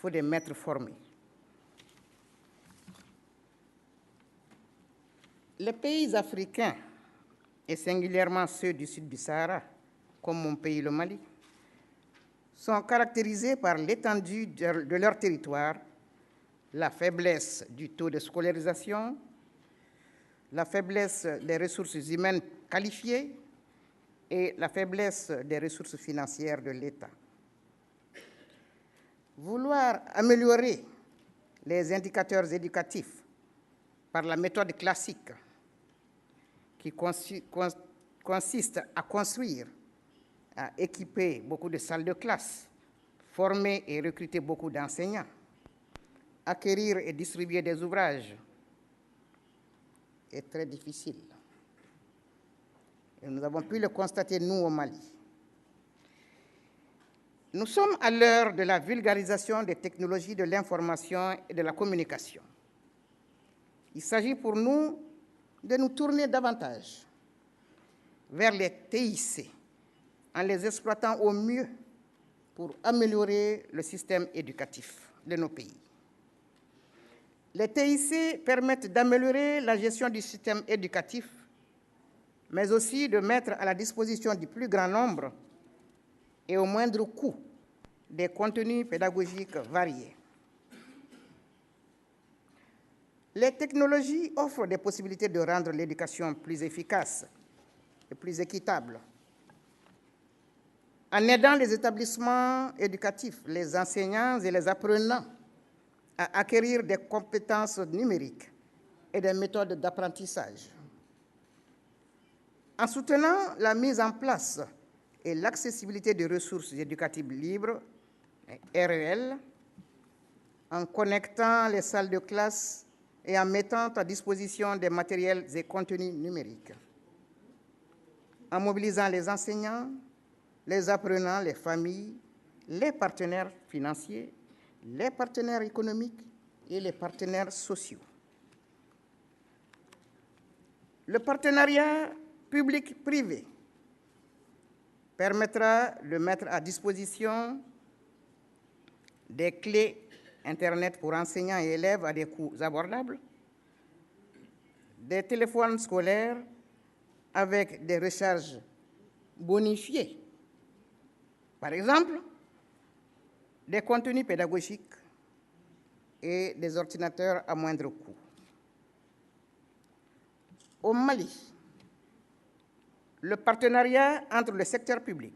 faut des maîtres formés. Les pays africains, et singulièrement ceux du sud du Sahara, comme mon pays, le Mali, sont caractérisés par l'étendue de leur territoire, la faiblesse du taux de scolarisation, la faiblesse des ressources humaines qualifiées et la faiblesse des ressources financières de l'État. Vouloir améliorer les indicateurs éducatifs par la méthode classique qui consiste à construire, à équiper beaucoup de salles de classe, former et recruter beaucoup d'enseignants, acquérir et distribuer des ouvrages est très difficile. Et nous avons pu le constater, nous, au Mali. Nous sommes à l'heure de la vulgarisation des technologies de l'information et de la communication. Il s'agit pour nous de nous tourner davantage vers les TIC en les exploitant au mieux pour améliorer le système éducatif de nos pays. Les TIC permettent d'améliorer la gestion du système éducatif, mais aussi de mettre à la disposition du plus grand nombre et au moindre coût des contenus pédagogiques variés. Les technologies offrent des possibilités de rendre l'éducation plus efficace et plus équitable. En aidant les établissements éducatifs, les enseignants et les apprenants à acquérir des compétences numériques et des méthodes d'apprentissage. En soutenant la mise en place et l'accessibilité des ressources éducatives libres, REL, en connectant les salles de classe et en mettant à disposition des matériels et contenus numériques, en mobilisant les enseignants, les apprenants, les familles, les partenaires financiers, les partenaires économiques et les partenaires sociaux. Le partenariat public-privé permettra de mettre à disposition des clés Internet pour enseignants et élèves à des coûts abordables, des téléphones scolaires avec des recharges bonifiées, par exemple, des contenus pédagogiques et des ordinateurs à moindre coût. Au Mali, le partenariat entre le secteur public,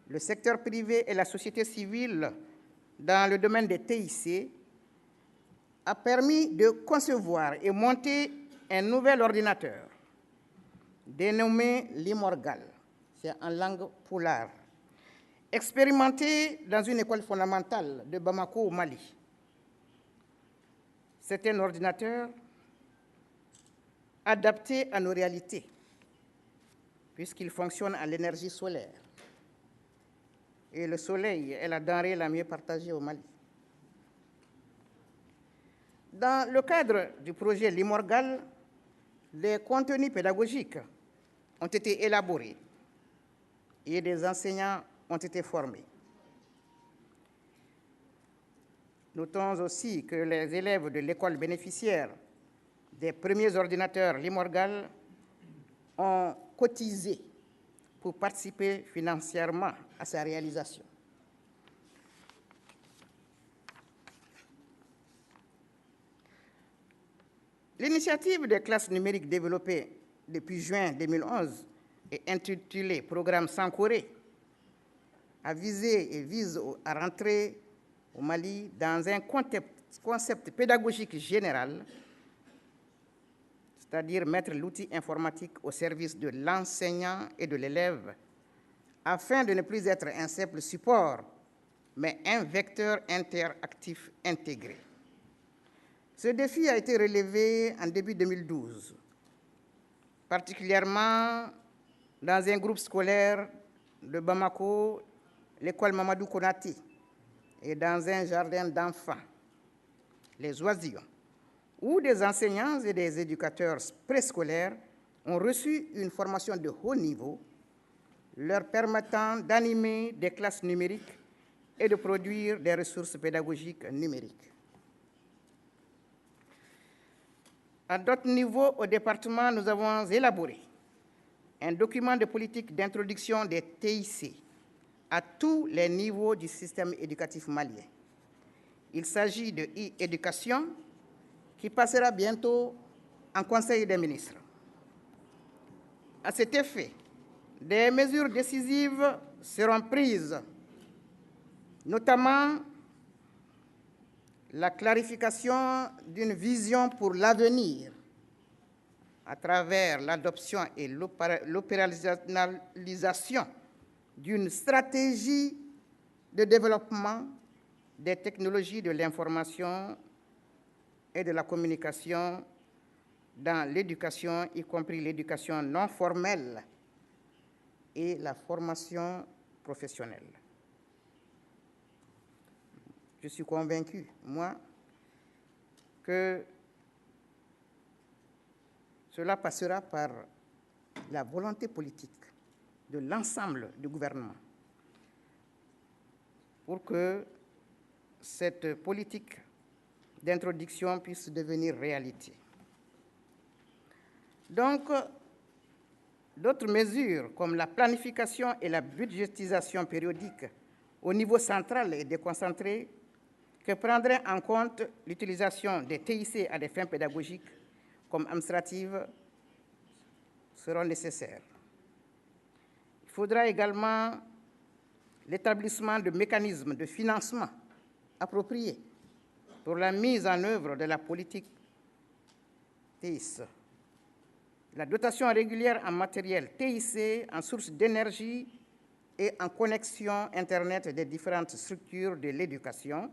le secteur privé et la société civile dans le domaine des TIC a permis de concevoir et monter un nouvel ordinateur dénommé Limorgal, c'est en langue poulard, expérimenté dans une école fondamentale de Bamako au Mali. C'est un ordinateur adapté à nos réalités, puisqu'il fonctionne à l'énergie solaire. Et le soleil est la denrée la mieux partagée au Mali. Dans le cadre du projet Limorgal, les contenus pédagogiques ont été élaborés et des enseignants ont été formés. Notons aussi que les élèves de l'école bénéficiaire des premiers ordinateurs Limorgal ont cotisé pour participer financièrement à sa réalisation. L'initiative des classes numériques développée depuis juin 2011 et intitulée Programme Sankoré a visé et vise à rentrer au Mali dans un concept pédagogique général, c'est-à-dire mettre l'outil informatique au service de l'enseignant et de l'élève, afin de ne plus être un simple support, mais un vecteur interactif intégré. Ce défi a été relevé en début 2012, particulièrement dans un groupe scolaire de Bamako, l'école Mamadou Konaté, et dans un jardin d'enfants, les Oisillons, où des enseignants et des éducateurs préscolaires ont reçu une formation de haut niveau leur permettant d'animer des classes numériques et de produire des ressources pédagogiques numériques. À d'autres niveaux, au département, nous avons élaboré un document de politique d'introduction des TIC à tous les niveaux du système éducatif malien. Il s'agit de e-éducation qui passera bientôt en Conseil des ministres. À cet effet, des mesures décisives seront prises, notamment la clarification d'une vision pour l'avenir à travers l'adoption et l'opérationnalisation d'une stratégie de développement des technologies de l'information et de la communication dans l'éducation, y compris l'éducation non formelle et la formation professionnelle. Je suis convaincu, moi, que cela passera par la volonté politique de l'ensemble du gouvernement pour que cette politique d'introduction puisse devenir réalité. Donc, d'autres mesures comme la planification et la budgétisation périodique au niveau central et déconcentré que prendraient en compte l'utilisation des TIC à des fins pédagogiques comme administratives seront nécessaires. Il faudra également l'établissement de mécanismes de financement appropriés pour la mise en œuvre de la politique TIC. La dotation régulière en matériel TIC, en source d'énergie et en connexion Internet des différentes structures de l'éducation,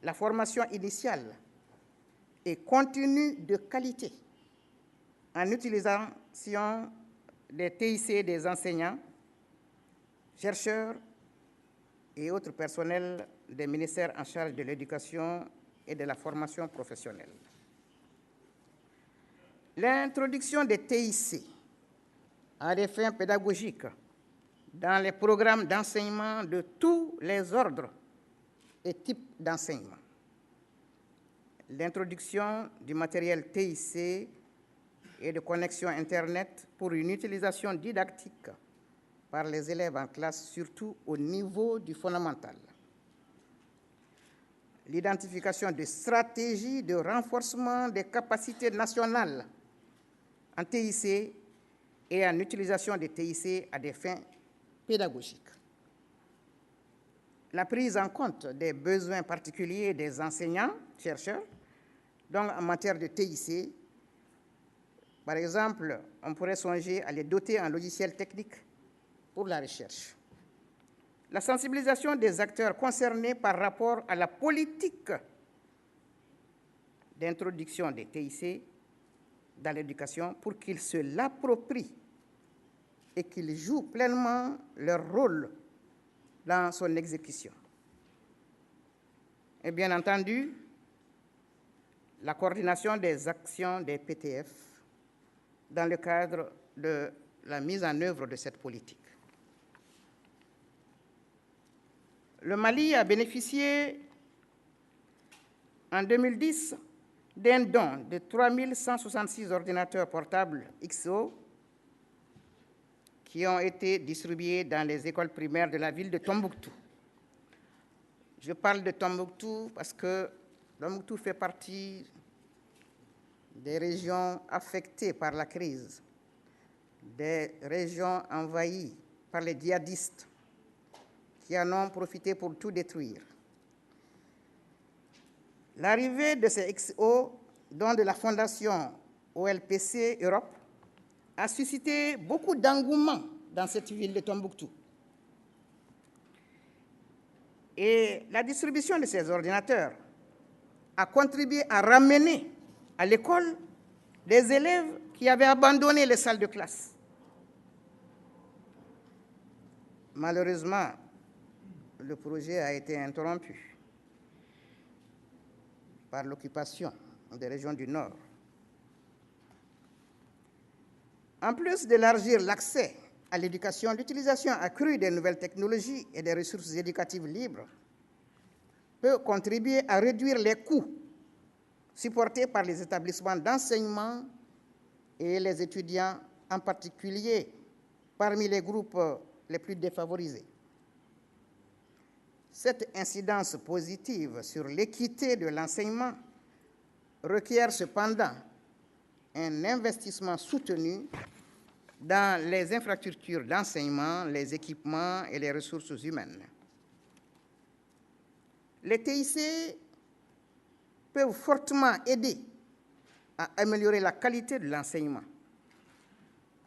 la formation initiale et continue de qualité en utilisation des TIC des enseignants, chercheurs et autres personnels des ministères en charge de l'éducation et de la formation professionnelle. L'introduction des TIC à des fins pédagogiques dans les programmes d'enseignement de tous les ordres et types d'enseignement. L'introduction du matériel TIC et de connexion Internet pour une utilisation didactique par les élèves en classe, surtout au niveau du fondamental. L'identification de stratégies de renforcement des capacités nationales en TIC et en utilisation des TIC à des fins pédagogiques. La prise en compte des besoins particuliers des enseignants, chercheurs, donc en matière de TIC. Par exemple, on pourrait songer à les doter en logiciels techniques pour la recherche. La sensibilisation des acteurs concernés par rapport à la politique d'introduction des TIC dans l'éducation pour qu'ils se l'approprient et qu'ils jouent pleinement leur rôle dans son exécution. Et bien entendu, la coordination des actions des PTF dans le cadre de la mise en œuvre de cette politique. Le Mali a bénéficié en 2010 d'un don de 3 166 ordinateurs portables XO qui ont été distribués dans les écoles primaires de la ville de Tombouctou. Je parle de Tombouctou parce que Tombouctou fait partie des régions affectées par la crise, des régions envahies par les djihadistes qui en ont profité pour tout détruire. L'arrivée de ces XO, dont de la fondation OLPC Europe, a suscité beaucoup d'engouement dans cette ville de Tombouctou. Et la distribution de ces ordinateurs a contribué à ramener à l'école des élèves qui avaient abandonné les salles de classe. Malheureusement, le projet a été interrompu par l'occupation des régions du Nord. En plus d'élargir l'accès à l'éducation, l'utilisation accrue des nouvelles technologies et des ressources éducatives libres peut contribuer à réduire les coûts supportés par les établissements d'enseignement et les étudiants, en particulier parmi les groupes les plus défavorisés. Cette incidence positive sur l'équité de l'enseignement requiert cependant un investissement soutenu dans les infrastructures d'enseignement, les équipements et les ressources humaines. Les TIC peuvent fortement aider à améliorer la qualité de l'enseignement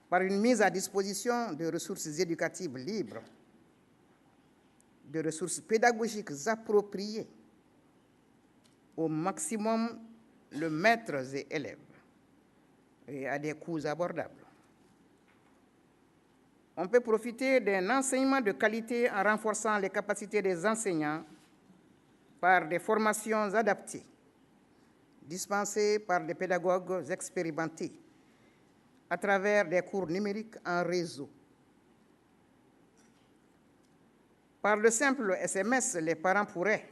par une mise à disposition de ressources éducatives libres, de ressources pédagogiques appropriées, au maximum de maîtres et élèves, et à des coûts abordables. On peut profiter d'un enseignement de qualité en renforçant les capacités des enseignants par des formations adaptées, dispensées par des pédagogues expérimentés, à travers des cours numériques en réseau. Par le simple SMS, les parents pourraient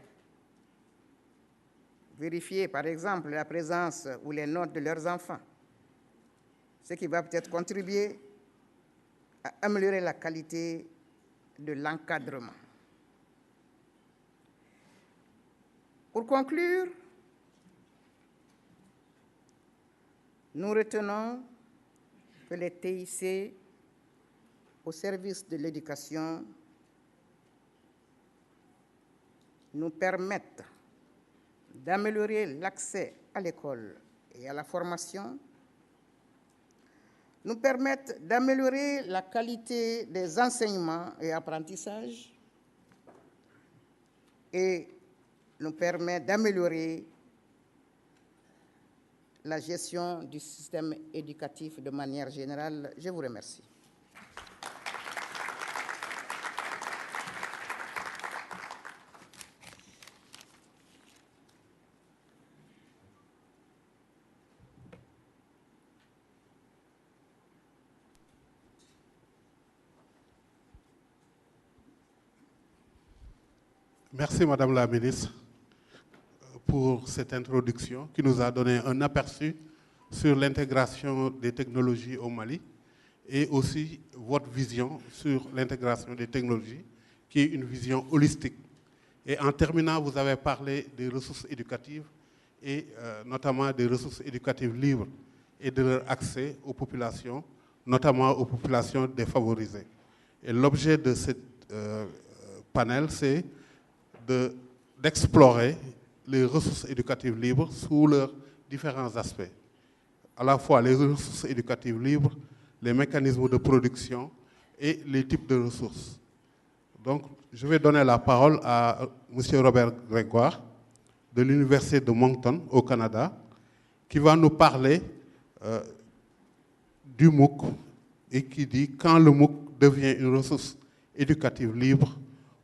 vérifier, par exemple, la présence ou les notes de leurs enfants, ce qui va peut-être contribuer à améliorer la qualité de l'encadrement. Pour conclure, nous retenons que les TIC au service de l'éducation nous permettent d'améliorer l'accès à l'école et à la formation, nous permettent d'améliorer la qualité des enseignements et apprentissages et nous permettent d'améliorer la gestion du système éducatif de manière générale. Je vous remercie. Merci, Madame la Ministre, pour cette introduction qui nous a donné un aperçu sur l'intégration des technologies au Mali et aussi votre vision sur l'intégration des technologies, qui est une vision holistique. Et en terminant, vous avez parlé des ressources éducatives et notamment des ressources éducatives libres et de leur accès aux populations, notamment aux populations défavorisées. Et l'objet de ce panel, c'est d'explorer les ressources éducatives libres sous leurs différents aspects. À la fois les ressources éducatives libres, les mécanismes de production et les types de ressources. Donc, je vais donner la parole à M. Robert Grégoire de l'Université de Moncton au Canada, qui va nous parler du MOOC et qui dit quand le MOOC devient une ressource éducative libre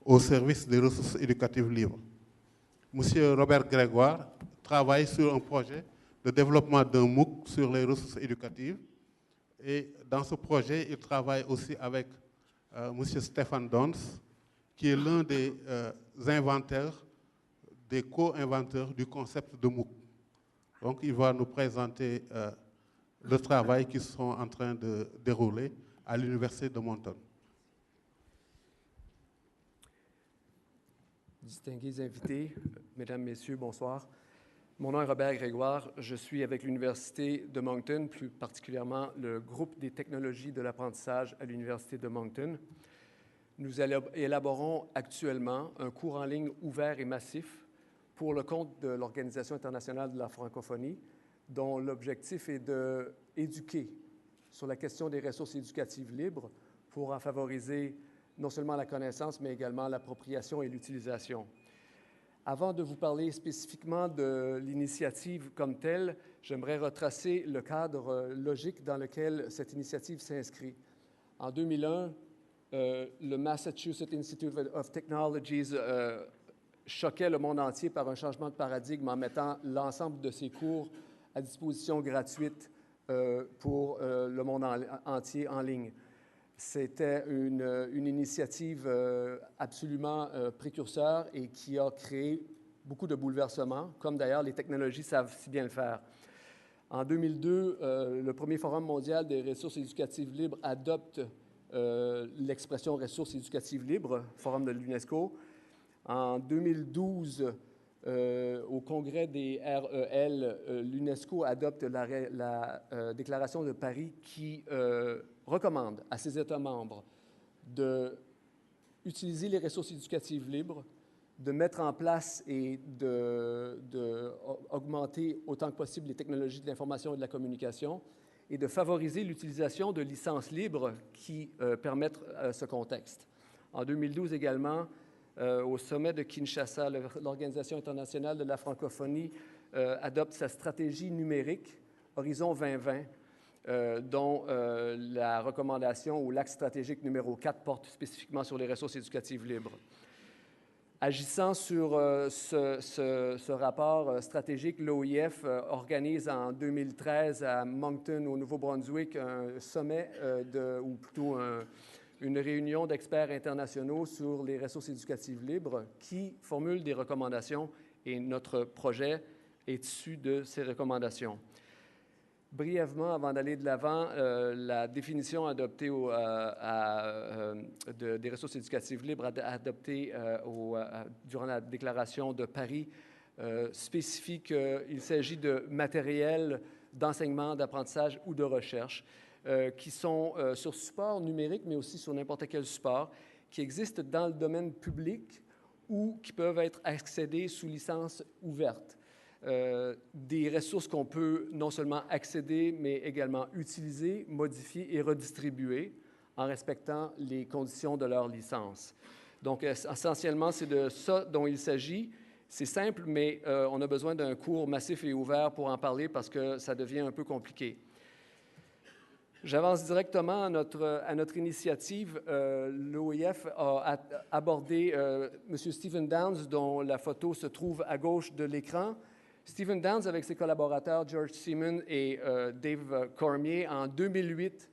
au service des ressources éducatives libres. Monsieur Robert Grégoire travaille sur un projet de développement d'un MOOC sur les ressources éducatives. Et dans ce projet, il travaille aussi avec monsieur Stéphane Dons, qui est l'un des inventeurs, des co-inventeurs du concept de MOOC. Donc, il va nous présenter le travail qu'ils sont en train de dérouler à l'Université de Moncton. Distingués invités, mesdames, messieurs, bonsoir. Mon nom est Robert Grégoire. Je suis avec l'Université de Moncton, plus particulièrement le groupe des technologies de l'apprentissage à l'Université de Moncton. Nous élaborons actuellement un cours en ligne ouvert et massif pour le compte de l'Organisation internationale de la francophonie, dont l'objectif est d'éduquer sur la question des ressources éducatives libres pour en favoriser non seulement la connaissance, mais également l'appropriation et l'utilisation. Avant de vous parler spécifiquement de l'initiative comme telle, j'aimerais retracer le cadre logique dans lequel cette initiative s'inscrit. En 2001, le Massachusetts Institute of Technologies choquait le monde entier par un changement de paradigme en mettant l'ensemble de ses cours à disposition gratuite pour le monde entier en ligne. C'était une initiative absolument précurseur et qui a créé beaucoup de bouleversements, comme d'ailleurs les technologies savent si bien le faire. En 2002, le premier Forum mondial des ressources éducatives libres adopte l'expression ressources éducatives libres, Forum de l'UNESCO. En 2012, au congrès des REL, l'UNESCO adopte la Déclaration de Paris qui recommande à ses États membres d'utiliser les ressources éducatives libres, de mettre en place et d'augmenter autant que possible les technologies de l'information et de la communication et de favoriser l'utilisation de licences libres qui permettent ce contexte. En 2012 également, au sommet de Kinshasa, l'Organisation internationale de la francophonie adopte sa stratégie numérique Horizon 2020, dont la recommandation ou l'axe stratégique numéro 4 porte spécifiquement sur les ressources éducatives libres. Agissant sur ce rapport stratégique, l'OIF organise en 2013 à Moncton, au Nouveau-Brunswick, un sommet, ou plutôt une réunion d'experts internationaux sur les ressources éducatives libres qui formulent des recommandations et notre projet est issu de ces recommandations. Brièvement, avant d'aller de l'avant, la définition adoptée des ressources éducatives libres adoptée durant la déclaration de Paris spécifie qu'il s'agit de matériel d'enseignement, d'apprentissage ou de recherche qui sont sur support numérique, mais aussi sur n'importe quel support, qui existent dans le domaine public ou qui peuvent être accédés sous licence ouverte. Des ressources qu'on peut non seulement accéder, mais également utiliser, modifier et redistribuer en respectant les conditions de leur licence. Donc, essentiellement, c'est de ça dont il s'agit. C'est simple, mais on a besoin d'un cours massif et ouvert pour en parler parce que ça devient un peu compliqué. J'avance directement à notre initiative. L'OIF a abordé M. Stephen Downes, dont la photo se trouve à gauche de l'écran. Stephen Downes, avec ses collaborateurs George Seaman et Dave Cormier, en 2008,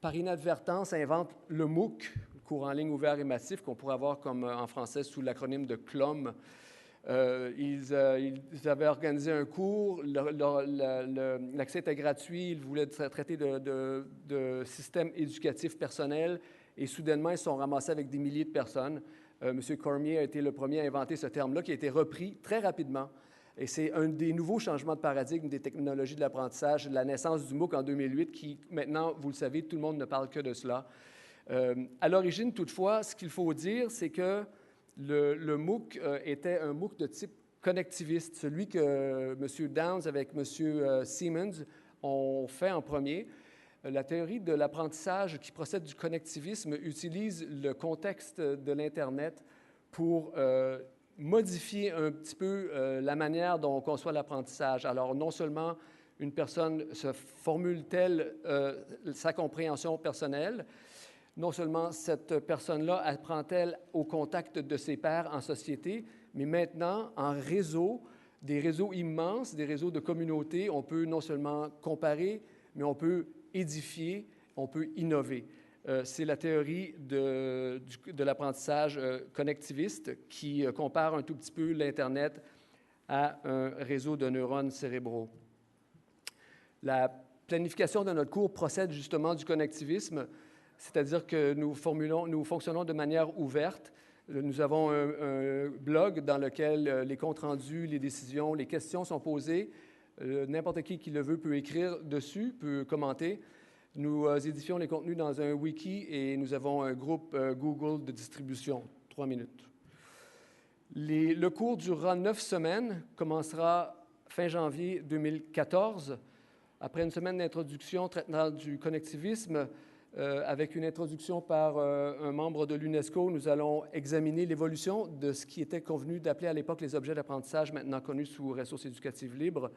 par inadvertance, invente le MOOC, le cours en ligne ouvert et massif, qu'on pourrait avoir comme en français sous l'acronyme de CLOM. Ils avaient organisé un cours, l'accès était gratuit, ils voulaient traiter de système éducatif personnel et soudainement, ils se sont ramassés avec des milliers de personnes. M. Cormier a été le premier à inventer ce terme-là qui a été repris très rapidement. Et c'est un des nouveaux changements de paradigme des technologies de l'apprentissage, la naissance du MOOC en 2008, qui maintenant, vous le savez, tout le monde ne parle que de cela. À l'origine, toutefois, ce qu'il faut dire, c'est que le MOOC était un MOOC de type connectiviste, celui que M. Downes avec M. Seamans ont fait en premier. La théorie de l'apprentissage qui procède du connectivisme utilise le contexte de l'Internet pour modifier un petit peu la manière dont on conçoit l'apprentissage. Alors, non seulement une personne se formule-t-elle sa compréhension personnelle, non seulement cette personne-là apprend-elle au contact de ses pairs en société, mais maintenant, en réseau, des réseaux immenses, des réseaux de communautés, on peut non seulement comparer, mais on peut édifier, on peut innover. C'est la théorie de l'apprentissage connectiviste qui compare un tout petit peu l'Internet à un réseau de neurones cérébraux. La planification de notre cours procède justement du connectivisme, c'est-à-dire que nous fonctionnons de manière ouverte. Nous avons un blog dans lequel les comptes rendus, les décisions, les questions sont posées. N'importe qui le veut peut écrire dessus, peut commenter. Nous édifions les contenus dans un wiki et nous avons un groupe Google de distribution. 3 minutes. Le cours durera 9 semaines, commencera fin janvier 2014. Après une semaine d'introduction traitant du connectivisme, avec une introduction par un membre de l'UNESCO, nous allons examiner l'évolution de ce qui était convenu d'appeler à l'époque les objets d'apprentissage, maintenant connus sous ressources éducatives libres.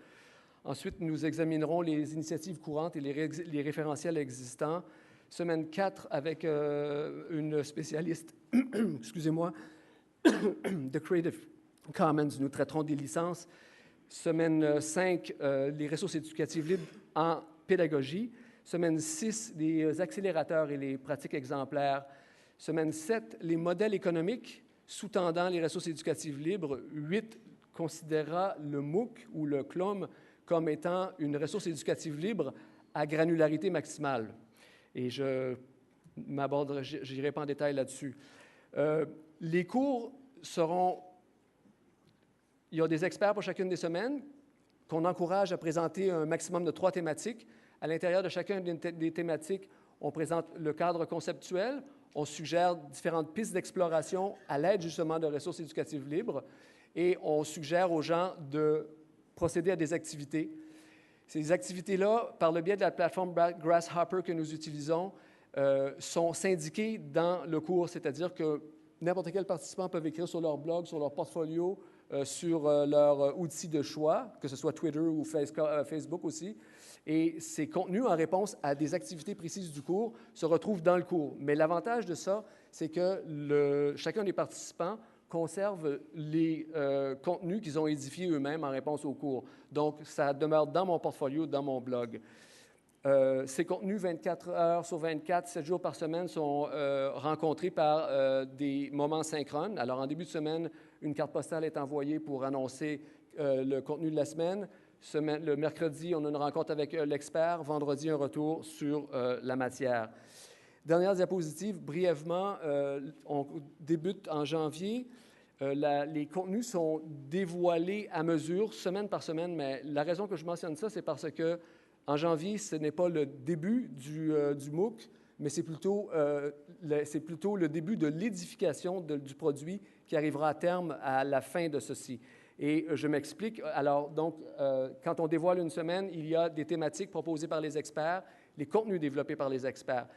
Ensuite, nous examinerons les initiatives courantes et les référentiels existants. Semaine 4, avec une spécialiste, excusez-moi, de Creative Commons, nous traiterons des licences. Semaine 5, les ressources éducatives libres en pédagogie. Semaine 6, les accélérateurs et les pratiques exemplaires. Semaine 7, les modèles économiques sous-tendant les ressources éducatives libres. 8 considérera le MOOC ou le CLOM comme étant une ressource éducative libre à granularité maximale. Et je n'irai pas en détail là-dessus. Les cours seront... Il y a des experts pour chacune des semaines qu'on encourage à présenter un maximum de 3 thématiques. À l'intérieur de chacune des thématiques, on présente le cadre conceptuel, on suggère différentes pistes d'exploration à l'aide justement de ressources éducatives libres et on suggère aux gens de procéder à des activités. Ces activités-là, par le biais de la plateforme Grasshopper que nous utilisons, sont syndiquées dans le cours, c'est-à-dire que n'importe quel participant peut écrire sur leur blog, sur leur portfolio, sur leur outil de choix, que ce soit Twitter ou Facebook aussi. Et ces contenus en réponse à des activités précises du cours se retrouvent dans le cours. Mais l'avantage de ça, c'est que chacun des participants conserve les contenus qu'ils ont édifiés eux-mêmes en réponse au cours. Donc, ça demeure dans mon portfolio, dans mon blog. Ces contenus, 24 heures sur 24, 7 jours par semaine, sont rencontrés par des moments synchrones. Alors, en début de semaine, une carte postale est envoyée pour annoncer le contenu de la semaine. Le mercredi, on a une rencontre avec l'expert. Vendredi, un retour sur la matière. Dernière diapositive, brièvement, on débute en janvier. Les contenus sont dévoilés à mesure, semaine par semaine, mais la raison que je mentionne ça, c'est parce que en janvier, ce n'est pas le début du MOOC, mais c'est plutôt le début de l'édification du produit qui arrivera à terme à la fin de ceci. Et je m'explique. Alors, donc, quand on dévoile une semaine, il y a des thématiques proposées par les experts, les contenus développés par les experts.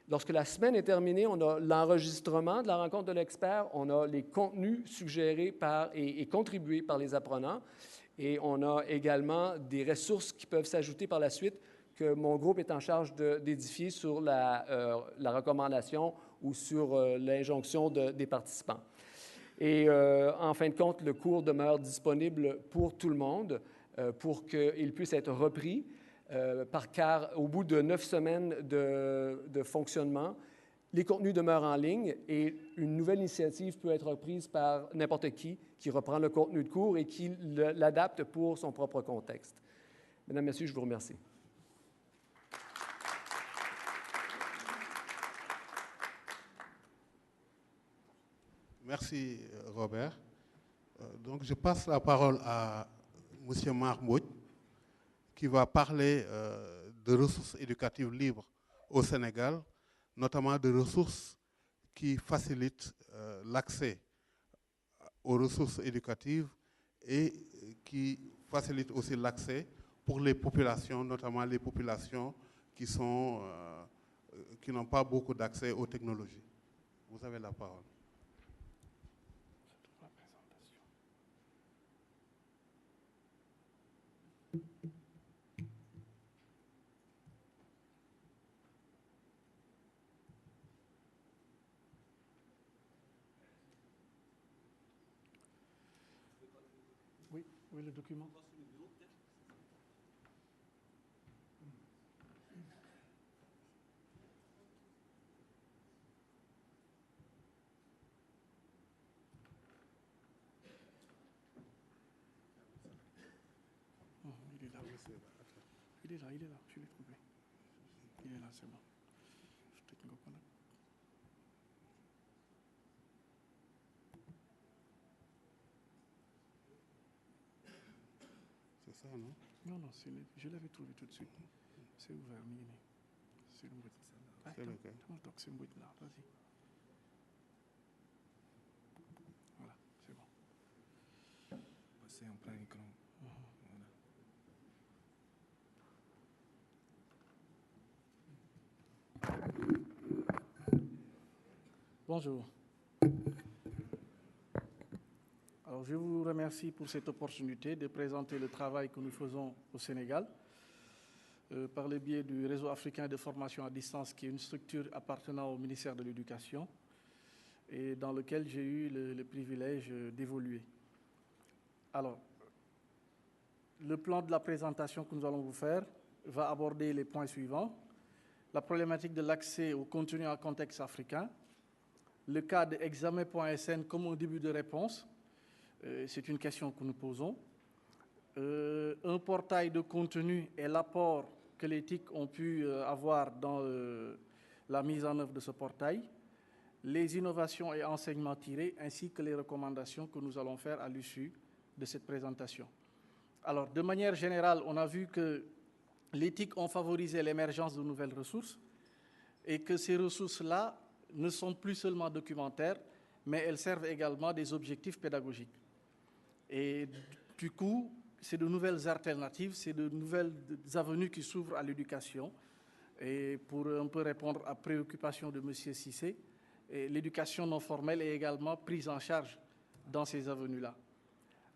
Lorsque la semaine est terminée, on a l'enregistrement de la rencontre de l'expert, on a les contenus suggérés et contribués par les apprenants, et on a également des ressources qui peuvent s'ajouter par la suite que mon groupe est en charge d'édifier sur la recommandation ou sur l'injonction des participants. Et en fin de compte, le cours demeure disponible pour tout le monde pour qu'il puisse être repris. Car au bout de 9 semaines de fonctionnement, les contenus demeurent en ligne et une nouvelle initiative peut être reprise par n'importe qui reprend le contenu de cours et qui l'adapte pour son propre contexte. Mesdames, Messieurs, je vous remercie. Merci, Robert. Donc, je passe la parole à M. Marmoud, qui va parler de ressources éducatives libres au Sénégal, notamment de ressources qui facilitent l'accès aux ressources éducatives et qui facilitent aussi l'accès pour les populations, notamment les populations qui n'ont pas beaucoup d'accès aux technologies. Vous avez la parole. Oui, le document. Oh, il est là. Il est là, je l'ai trouvé. Il est là, c'est bon. C'est ça, non? Non, je l'avais trouvé tout de suite. C'est ouvert, mais c'est le bruit. C'est lequel? Donc, c'est le bruit là, vas-y. Voilà, c'est bon. Passer en plein écran. Bonjour. Alors, je vous remercie pour cette opportunité de présenter le travail que nous faisons au Sénégal par le biais du Réseau africain de formation à distance, qui est une structure appartenant au ministère de l'Éducation et dans lequel j'ai eu le privilège d'évoluer. Alors, le plan de la présentation que nous allons vous faire va aborder les points suivants. la problématique de l'accès au contenu en contexte africain, le cas de examen.sn comme un début de réponse, c'est une question que nous posons, un portail de contenu et l'apport que les TIC ont pu avoir dans la mise en œuvre de ce portail, les innovations et enseignements tirés, ainsi que les recommandations que nous allons faire à l'issue de cette présentation. Alors, de manière générale, on a vu que les TIC ont favorisé l'émergence de nouvelles ressources et que ces ressources-là ne sont plus seulement documentaires, mais elles servent également des objectifs pédagogiques. Et du coup, c'est de nouvelles alternatives, c'est de nouvelles avenues qui s'ouvrent à l'éducation. Et pour un peu répondre à préoccupation de M. Cissé, l'éducation non formelle est également prise en charge dans ces avenues-là.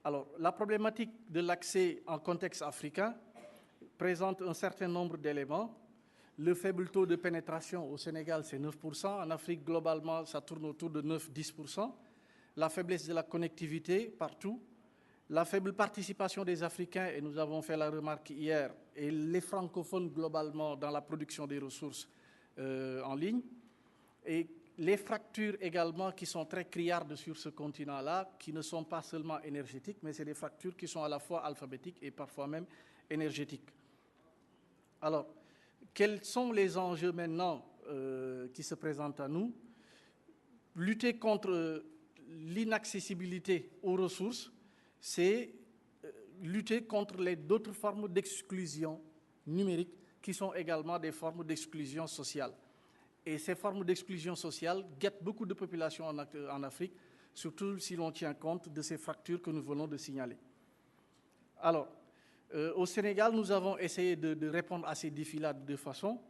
Alors, la problématique de l'accès en contexte africain présente un certain nombre d'éléments. Le faible taux de pénétration au Sénégal, c'est 9%. En Afrique, globalement, ça tourne autour de 9-10%. La faiblesse de la connectivité partout. La faible participation des Africains, et nous avons fait la remarque hier, et les francophones globalement dans la production des ressources en ligne. Et les fractures également qui sont très criardes sur ce continent-là, qui ne sont pas seulement énergétiques, mais c'est des fractures qui sont à la fois alphabétiques et parfois même énergétiques. Alors, quels sont les enjeux maintenant qui se présentent à nous? Lutter contre l'inaccessibilité aux ressources, c'est lutter contre d'autres formes d'exclusion numérique qui sont également des formes d'exclusion sociale. Et ces formes d'exclusion sociale guettent beaucoup de populations en Afrique, surtout si l'on tient compte de ces fractures que nous venons de signaler. Alors, au Sénégal, nous avons essayé de répondre à ces défis-là de deux façons,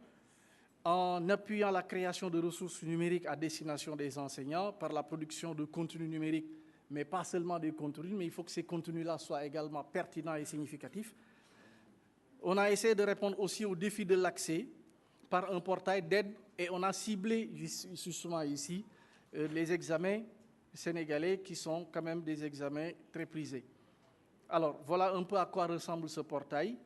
en appuyant la création de ressources numériques à destination des enseignants par la production de contenus numériques, mais pas seulement des contenus, mais il faut que ces contenus-là soient également pertinents et significatifs. On a essayé de répondre aussi au défi de l'accès par un portail d'aide et on a ciblé justement ici les examens sénégalais qui sont quand même des examens très prisés. Alors, voilà un peu à quoi ressemble ce portail.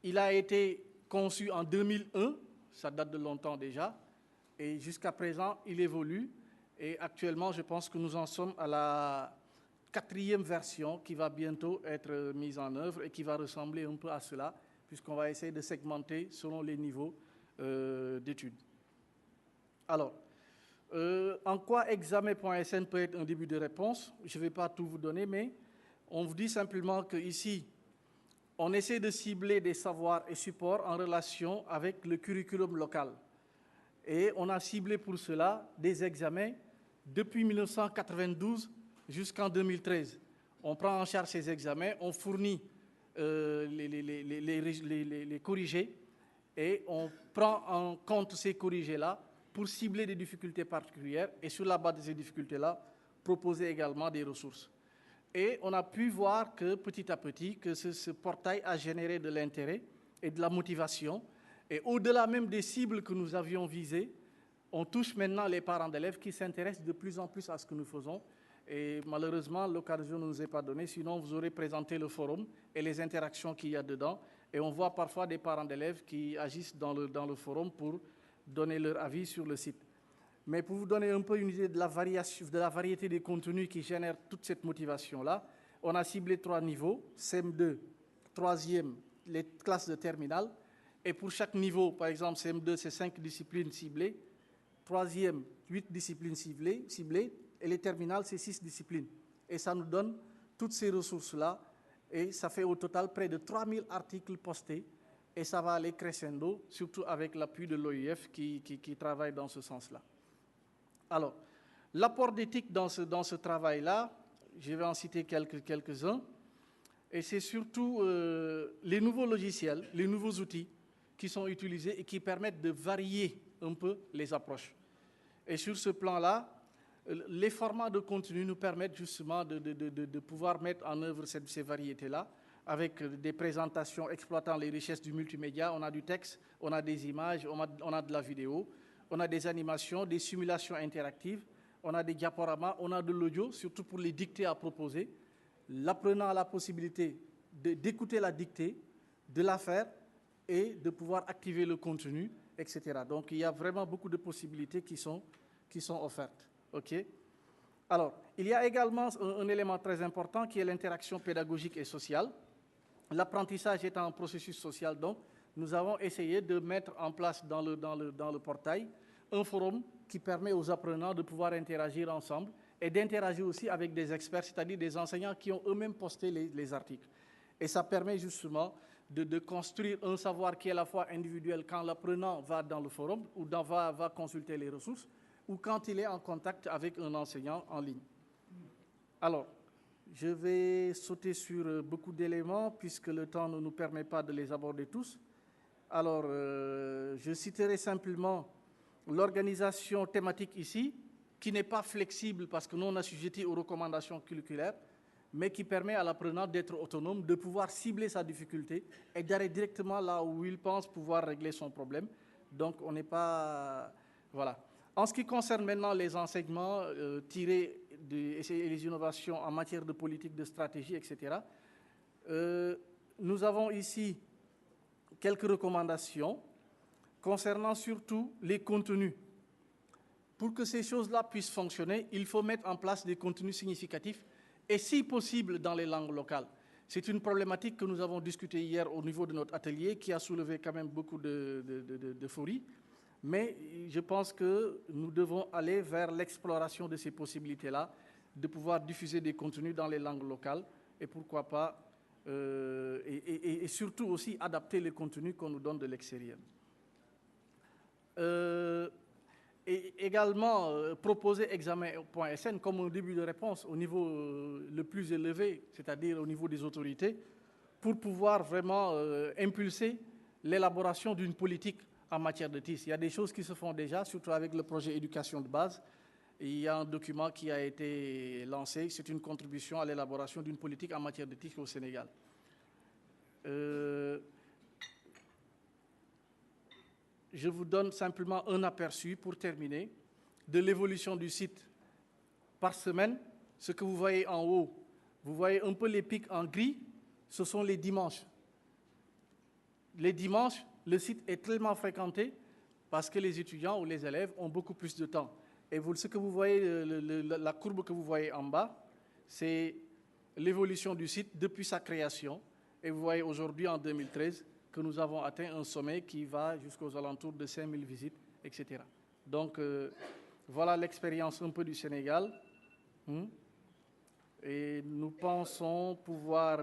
Il a été conçu en 2001, ça date de longtemps déjà, et jusqu'à présent, il évolue. Et actuellement, je pense que nous en sommes à la 4e version qui va bientôt être mise en œuvre et qui va ressembler un peu à cela, puisqu'on va essayer de segmenter selon les niveaux d'études. Alors, en quoi examen.sn peut être un début de réponse? Je ne vais pas tout vous donner, mais on vous dit simplement qu'ici, on essaie de cibler des savoirs et supports en relation avec le curriculum local. Et on a ciblé pour cela des examens depuis 1992 jusqu'en 2013. On prend en charge ces examens, on fournit les corrigés et on prend en compte ces corrigés-là pour cibler des difficultés particulières et sur la base de ces difficultés-là, proposer également des ressources. Et on a pu voir que petit à petit, que ce portail a généré de l'intérêt et de la motivation. Et au-delà même des cibles que nous avions visées, on touche maintenant les parents d'élèves qui s'intéressent de plus en plus à ce que nous faisons. Et malheureusement, l'occasion ne nous est pas donnée, sinon vous aurez présenté le forum et les interactions qu'il y a dedans. Et on voit parfois des parents d'élèves qui agissent dans le forum pour donner leur avis sur le site. Mais pour vous donner un peu une idée de la variété des contenus qui génèrent toute cette motivation-là, on a ciblé 3 niveaux, CM2, 3e, les classes de terminale. Et pour chaque niveau, par exemple, CM2, c'est 5 disciplines ciblées, 3e, 8 disciplines ciblées, et les terminales, c'est 6 disciplines. Et ça nous donne toutes ces ressources-là, et ça fait au total près de 3000 articles postés, et ça va aller crescendo, surtout avec l'appui de l'OIF qui travaille dans ce sens-là. Alors, l'apport d'éthique dans ce travail-là, je vais en citer quelques-uns, et c'est surtout les nouveaux logiciels, les nouveaux outils qui sont utilisés et qui permettent de varier un peu les approches. Et sur ce plan-là, les formats de contenu nous permettent justement de pouvoir mettre en œuvre ces variétés-là, avec des présentations exploitant les richesses du multimédia. On a du texte, on a des images, on a de la vidéo, on a des animations, des simulations interactives, on a des diaporamas, on a de l'audio, surtout pour les dictées à proposer. L'apprenant a la possibilité d'écouter la dictée, de la faire et de pouvoir activer le contenu etc. Donc, il y a vraiment beaucoup de possibilités qui sont offertes. OK? Alors, il y a également un élément très important qui est l'interaction pédagogique et sociale. L'apprentissage étant un processus social, donc, nous avons essayé de mettre en place dans le portail un forum qui permet aux apprenants de pouvoir interagir ensemble et d'interagir aussi avec des experts, c'est-à-dire des enseignants qui ont eux-mêmes posté les articles. Et ça permet justement de construire un savoir qui est à la fois individuel quand l'apprenant va dans le forum ou va consulter les ressources ou quand il est en contact avec un enseignant en ligne. Alors, je vais sauter sur beaucoup d'éléments puisque le temps ne nous permet pas de les aborder tous. Alors, je citerai simplement l'organisation thématique ici, qui n'est pas flexible parce que nous on assujetti aux recommandations curriculaires, mais qui permet à l'apprenant d'être autonome, de pouvoir cibler sa difficulté et d'aller directement là où il pense pouvoir régler son problème. Donc, on n'est pas... Voilà. En ce qui concerne maintenant les enseignements tirés et les innovations en matière de politique, de stratégie, etc., nous avons ici quelques recommandations concernant surtout les contenus. Pour que ces choses-là puissent fonctionner, il faut mettre en place des contenus significatifs et si possible dans les langues locales. C'est une problématique que nous avons discutée hier au niveau de notre atelier qui a soulevé quand même beaucoup d'euphorie. Mais je pense que nous devons aller vers l'exploration de ces possibilités-là, de pouvoir diffuser des contenus dans les langues locales et pourquoi pas, et surtout aussi adapter les contenus qu'on nous donne de l'extérieur. Et également proposer examen.sn comme un début de réponse au niveau le plus élevé, c'est-à-dire au niveau des autorités, pour pouvoir vraiment impulser l'élaboration d'une politique en matière de TIS. Il y a des choses qui se font déjà, surtout avec le projet éducation de base. Et il y a un document qui a été lancé, c'est une contribution à l'élaboration d'une politique en matière de TIS au Sénégal. Je vous donne simplement un aperçu pour terminer de l'évolution du site par semaine. Ce que vous voyez en haut, vous voyez un peu les pics en gris, ce sont les dimanches. Les dimanches, le site est tellement fréquenté parce que les étudiants ou les élèves ont beaucoup plus de temps. Et ce que vous voyez, la courbe que vous voyez en bas, c'est l'évolution du site depuis sa création. Et vous voyez aujourd'hui, en 2013, que nous avons atteint un sommet qui va jusqu'aux alentours de 5000 visites, etc. Donc, voilà l'expérience un peu du Sénégal. Et nous pensons pouvoir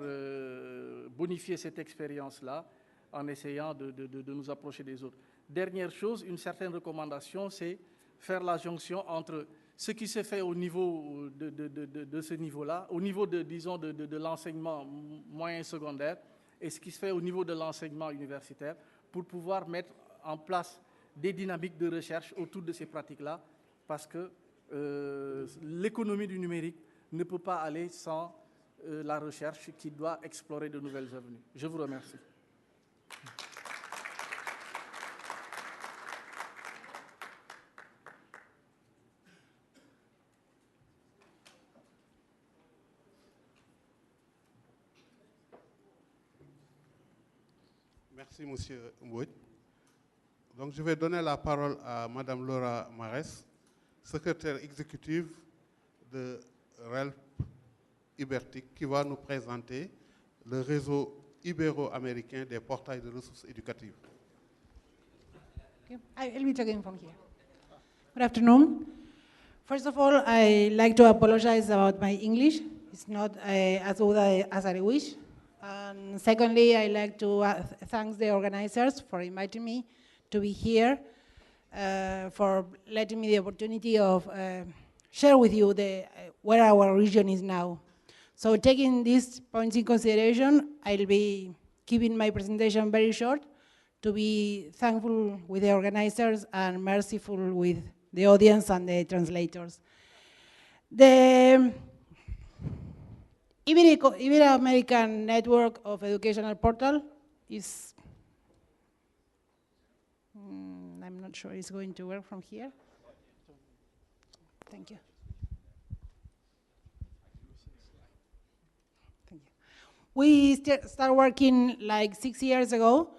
bonifier cette expérience-là en essayant de nous approcher des autres. Dernière chose, une certaine recommandation, c'est faire la jonction entre ce qui se fait au niveau de ce niveau-là, au niveau de l'enseignement moyen secondaire, et ce qui se fait au niveau de l'enseignement universitaire pour pouvoir mettre en place des dynamiques de recherche autour de ces pratiques-là parce que l'économie du numérique ne peut pas aller sans la recherche qui doit explorer de nouvelles avenues. Je vous remercie. Merci, Monsieur Mbouy. Donc, je vais donner la parole à Madame Laura Marès, secrétaire exécutive de RELP Ibertic, qui va nous présenter le réseau ibéro-américain des portails de ressources éducatives. I'll be talking from here. Good afternoon. First of all, I'd like to apologize about my English. It's not as good as I wish. And secondly, I'd like to thank the organizers for inviting me to be here, for letting me the opportunity of share with you where our region is now. So taking these points in consideration, I'll be keeping my presentation very short to be thankful with the organizers and merciful with the audience and the translators. The Ibero-American Network of Educational Portal is, I'm not sure it's going to work from here. Thank you. Thank you. We start working like 6 years ago,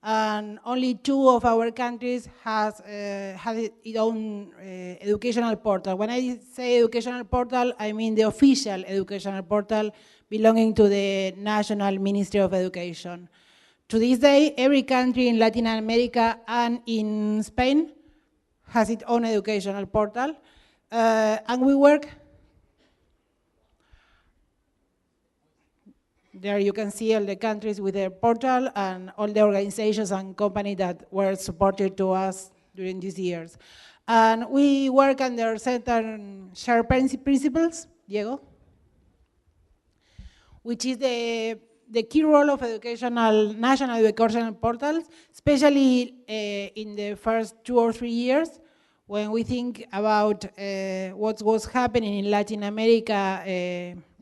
and only 2 of our countries has its own educational portal. When I say educational portal, I mean the official educational portal belonging to the National Ministry of Education. To this day, every country in Latin America and in Spain has its own educational portal, and we work. There you can see all the countries with their portal and all the organizations and companies that were supported to us during these years. And we work under certain shared principles, Diego, which is the key role of national educational portals, especially in the first 2 or 3 years, when we think about what was happening in Latin America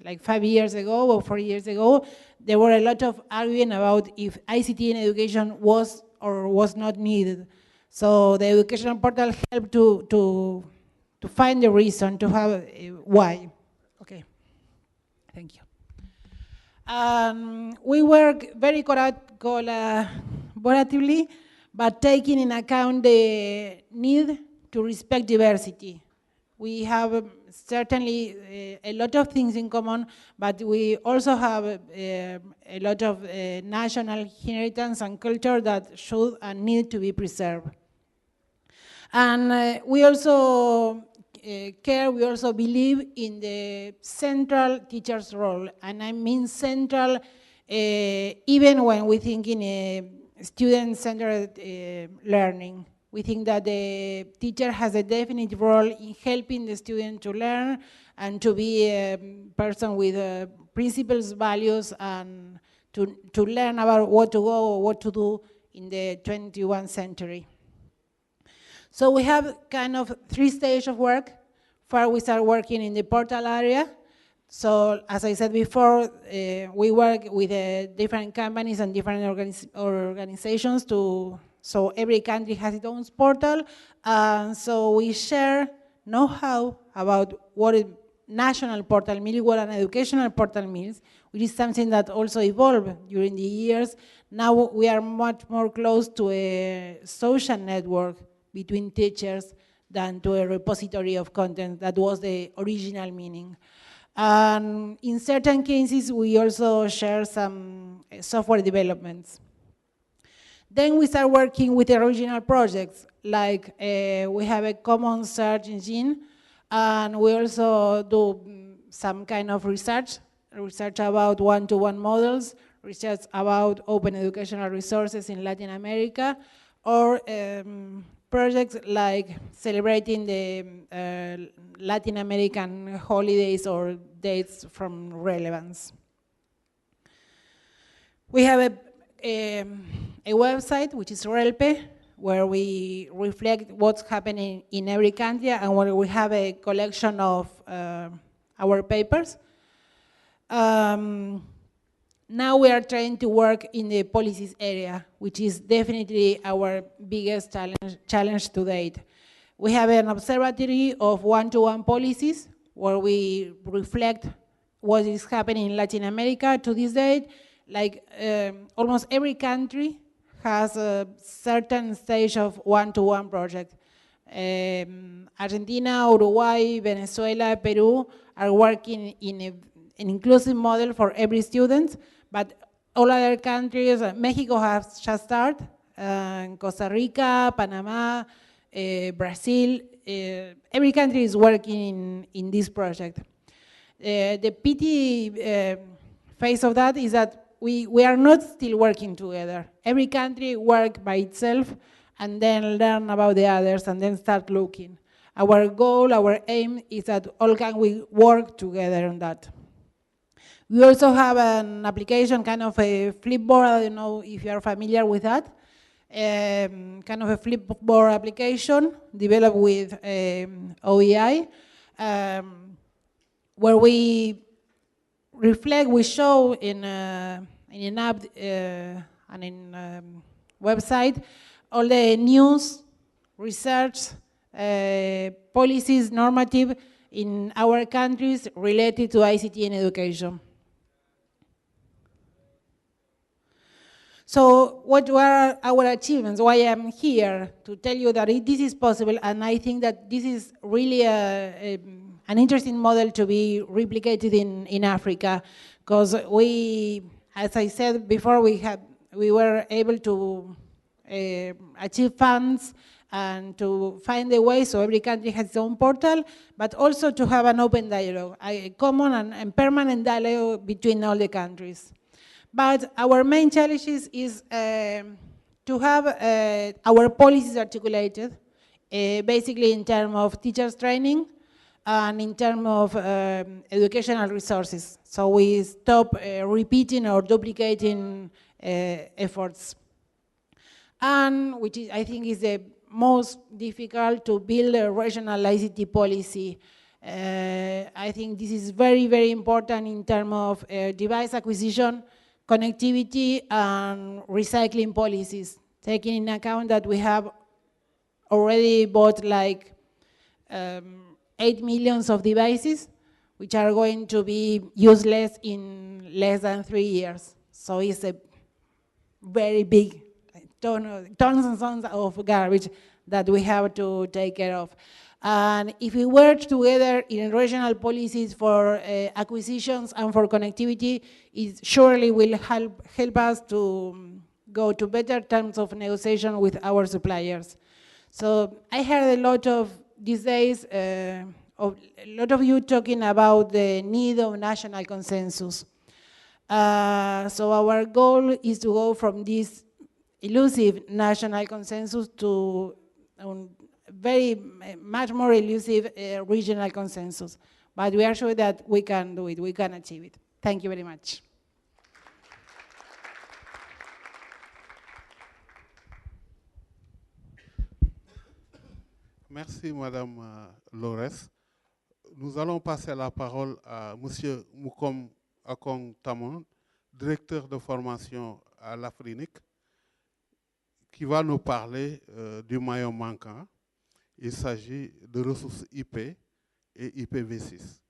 like 5 years ago or 4 years ago. There were a lot of arguing about if ICT in education was or was not needed. So the educational portal helped to find the reason, to have why. Okay, thank you. We work very collaboratively, but taking in account the need to respect diversity. We have certainly a lot of things in common, but we also have a lot of national inheritance and culture that should and need to be preserved. And we also we also believe in the central teacher's role, and I mean central even when we think in a student-centered learning. We think that the teacher has a definite role in helping the student to learn and to be a person with principles, values, and to learn about what to go or what to do in the 21st century. So we have kind of 3 stages of work. First, we start working in the portal area. So as I said before, we work with different companies and different organizations so every country has its own portal. So we share know-how about what a national portal means, what an educational portal means, which is something that also evolved during the years. Now we are much more close to a social network between teachers than to a repository of content. That was the original meaning. And in certain cases, we also share some software developments. Then we start working with the original projects, like we have a common search engine, and we also do some kind of research about one-to-one models, research about open educational resources in Latin America, or projects like celebrating the Latin American holidays or dates from relevance. We have a website, which is RELPE, where we reflect what's happening in every country and where we have a collection of our papers. Now we are trying to work in the policies area, which is definitely our biggest challenge to date. We have an observatory of one-to-one policies where we reflect what is happening in Latin America to this date. Like almost every country has a certain stage of one-to-one project. Argentina, Uruguay, Venezuela, Peru are working in an inclusive model for every student, but all other countries, Mexico has just started, Costa Rica, Panama, Brazil, every country is working in this project. The pity phase of that is that we are not still working together. Every country works by itself and then learn about the others and then start looking. Our goal, our aim is that all can we work together on that. We also have an application, kind of a Flipboard. I don't know if you are familiar with that. Kind of a Flipboard application developed with OEI, where we reflect, we show in an app and in website all the news, research, policies, normative in our countries related to ICT and education. So what were our achievements? Why I'm here to tell you that this is possible, and I think that this is really an interesting model to be replicated in Africa, because we, as I said before, we were able to achieve funds and to find a way so every country has its own portal, but also to have an open dialogue, a common and permanent dialogue between all the countries. But our main challenge is to have our policies articulated, basically in terms of teachers training and in terms of educational resources. So we stop repeating or duplicating efforts. And which is, I think is the most difficult, to build a regional ICT policy. I think this is very, very important in terms of device acquisition, connectivity, and recycling policies, taking in account that we have already bought like 8 million of devices, which are going to be useless in less than 3 years. So it's a very big tons and tons of garbage that we have to take care of. And if we work together in regional policies for acquisitions and for connectivity, it surely will help us to go to better terms of negotiation with our suppliers. So I heard a lot of these days, a lot of you talking about the need of national consensus. So our goal is to go from this elusive national consensus to very much more elusive regional consensus. But we are sure that we can do it, we can achieve it. Thank you very much. Merci, Madame Lores. Nous allons passer la parole à Monsieur Moukom Akong Tamon, directeur de formation à l'Afrique, qui va nous parler du maillon manquant. Il s'agit de ressources IP et IPv6.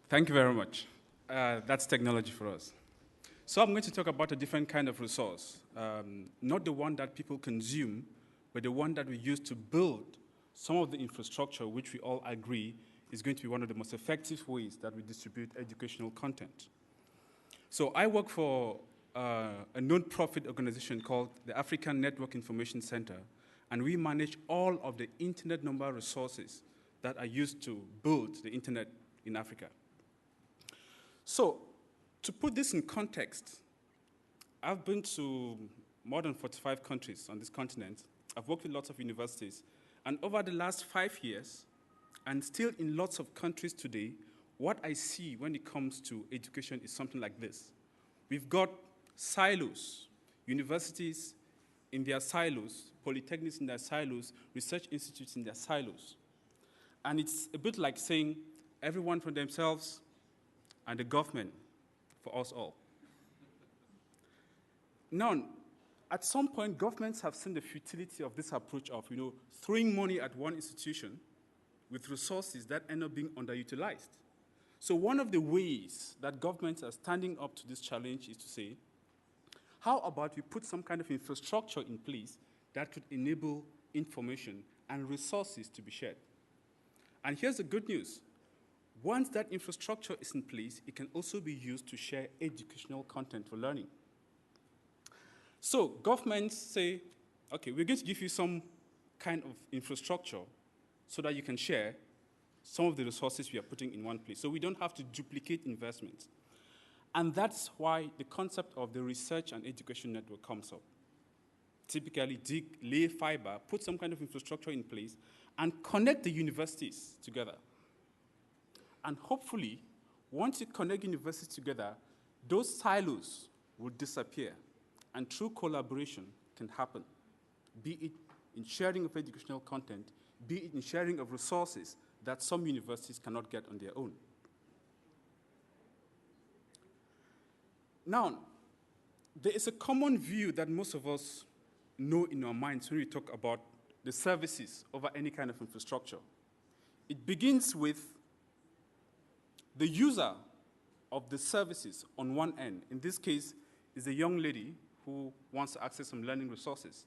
Thank you very much. That's technology for us. So I'm going to talk about a different kind of resource, not the one that people consume, but the one that we use to build some of the infrastructure which we all agree is going to be one of the most effective ways that we distribute educational content. So I work for a non-profit organization called the African Network Information Center, and we manage all of the internet number resources that are used to build the internet in Africa. So, to put this in context, I've been to more than 45 countries on this continent. I've worked with lots of universities. And over the last 5 years, and still in lots of countries today, what I see when it comes to education is something like this. We've got silos, universities in their silos, polytechnics in their silos, research institutes in their silos. And it's a bit like saying everyone for themselves and the government for us all. Now, at some point, governments have seen the futility of this approach of, throwing money at one institution with resources that end up being underutilized. So one of the ways that governments are standing up to this challenge is to say, how about we put some kind of infrastructure in place that could enable information and resources to be shared? And here's the good news. Once that infrastructure is in place, it can also be used to share educational content for learning. So governments say, okay, we're going to give you some kind of infrastructure so that you can share some of the resources we are putting in one place. So we don't have to duplicate investments. And that's why the concept of the research and education network comes up. Typically, lay fiber, put some kind of infrastructure in place, and connect the universities together. And hopefully, once you connect universities together, those silos will disappear, and true collaboration can happen, be it in sharing of educational content, be it in sharing of resources that some universities cannot get on their own. Now, there is a common view that most of us know in our minds when we talk about the services over any kind of infrastructure. It begins with the user of the services on one end. In this case, is a young lady who wants to access some learning resources.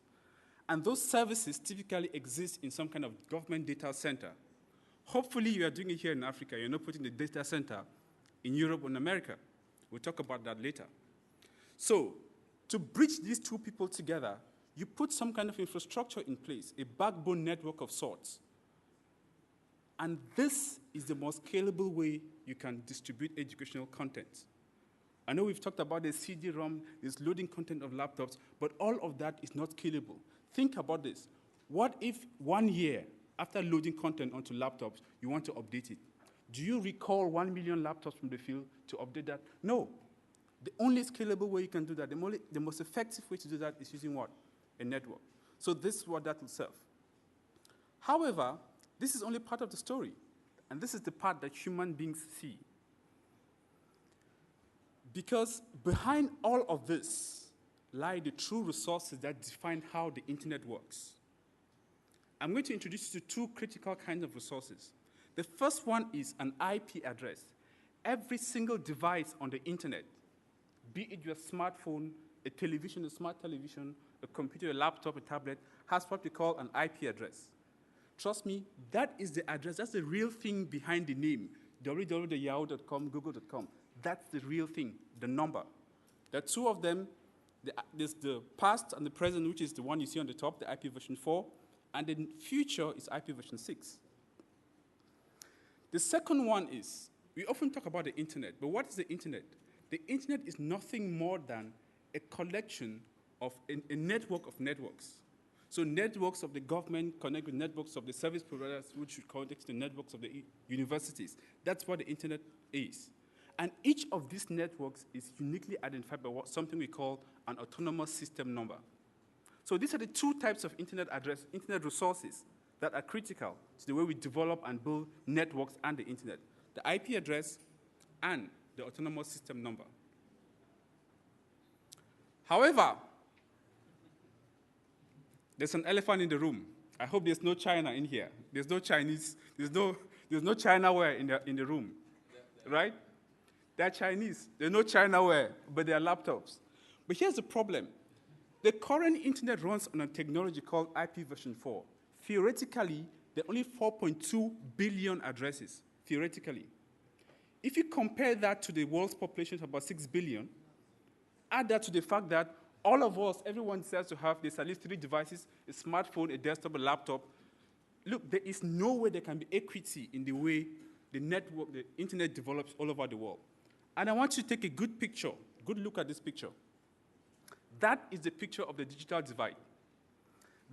And those services typically exist in some kind of government data center. Hopefully, you are doing it here in Africa. You're not putting the data center in Europe or in America. We'll talk about that later. So, to bridge these two people together, you put some kind of infrastructure in place, a backbone network of sorts. And this is the most scalable way you can distribute educational content. I know we've talked about the CD-ROM, this loading content of laptops, but all of that is not scalable. Think about this. What if 1 year after loading content onto laptops, you want to update it? Do you recall 1 million laptops from the field to update that? No. The only scalable way you can do that, the most effective way to do that is using what? A network. So this is what that will serve. However, this is only part of the story, and this is the part that human beings see. Because behind all of this lie the true resources that define how the internet works. I'm going to introduce you to two critical kinds of resources. The first one is an IP address. Every single device on the internet, be it your smartphone, a television, a smart television, a computer, a laptop, a tablet, has what we call an IP address. Trust me, that is the address. That's the real thing behind the name. www.yahoo.com, google.com. That's the real thing, the number. There are two of them. There's the past and the present, which is the one you see on the top, the IP version 4, and the future is IP version 6. The second one is, we often talk about the internet, but what is the internet? The internet is nothing more than a collection of a network of networks. So networks of the government connect with networks of the service providers, which should connect to the networks of the universities. That's what the internet is. And each of these networks is uniquely identified by something we call an autonomous system number. So these are the two types of internet resources that are critical to the way we develop and build networks and the internet. The IP address and the autonomous system number. However, there's an elephant in the room. I hope there's no China in here. There's no Chinese, there's no Chinaware in the room, right? They're Chinese. There's no Chinaware, but they're laptops. But here's the problem. The current internet runs on a technology called IP version 4. Theoretically, there are only 4.2 billion addresses, theoretically. If you compare that to the world's population of about 6 billion, add that to the fact that all of us, everyone says to have this at least 3 devices, a smartphone, a desktop, a laptop. Look, there is no way there can be equity in the way the network, the internet develops all over the world. And I want you to take a good picture, good look at this picture. That is the picture of the digital divide.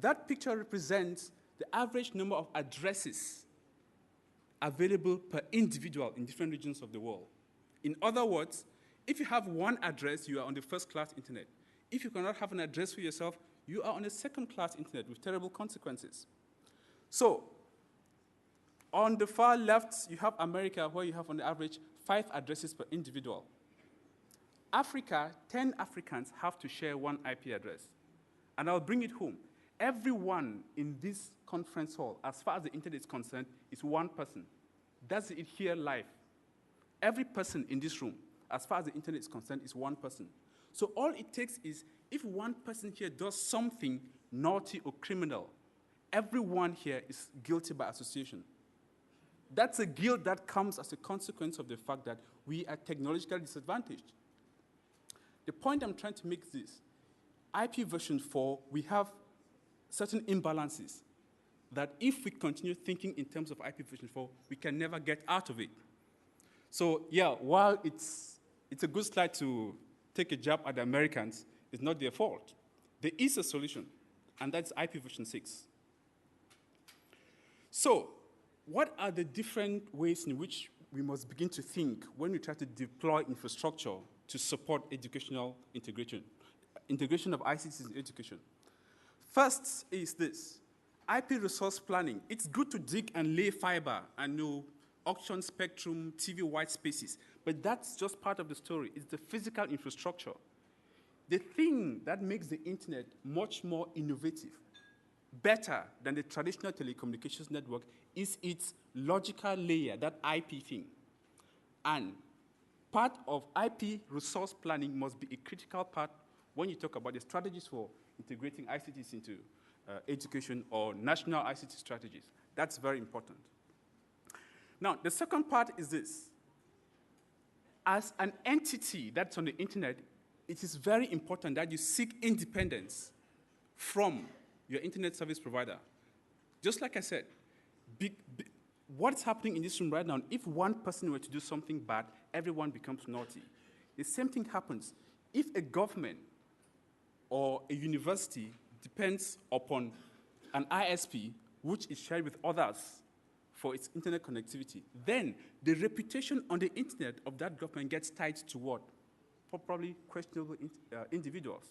That picture represents the average number of addresses available per individual in different regions of the world. In other words, if you have one address, you are on the first-class internet. if you cannot have an address for yourself, you are on a second-class internet with terrible consequences. So, on the far left, you have America, where you have on the average 5 addresses per individual. Africa, 10 Africans have to share one IP address. And I'll bring it home. Everyone in this conference hall, as far as the internet is concerned, is one person. That's it here live. Every person in this room, as far as the internet is concerned, is one person. So all it takes is, if one person here does something naughty or criminal, everyone here is guilty by association. That's a guilt that comes as a consequence of the fact that we are technologically disadvantaged. The point I'm trying to make is this. IP version 4, we have certain imbalances that if we continue thinking in terms of IP version 4, we can never get out of it. So yeah, while it's a good slide to take a jab at the Americans, it's not their fault. There is a solution, and that's IP version 6. So what are the different ways in which we must begin to think when we try to deploy infrastructure to support educational integration of ICTs in education? First is this, IP resource planning. It's good to dig and lay fiber and auction spectrum, TV white spaces, but that's just part of the story. It's the physical infrastructure. The thing that makes the internet much more innovative, better than the traditional telecommunications network, is its logical layer, that IP thing. And part of IP resource planning must be a critical part when you talk about the strategies for integrating ICTs into education or national ICT strategies. That's very important. Now, the second part is this. As an entity that's on the internet, it is very important that you seek independence from your internet service provider. Just like I said, what's happening in this room right now, if one person were to do something bad, everyone becomes naughty. The same thing happens if a government or a university depends upon an ISP, which is shared with others for its internet connectivity. Then the reputation on the internet of that government gets tied to what? Probably questionable individuals.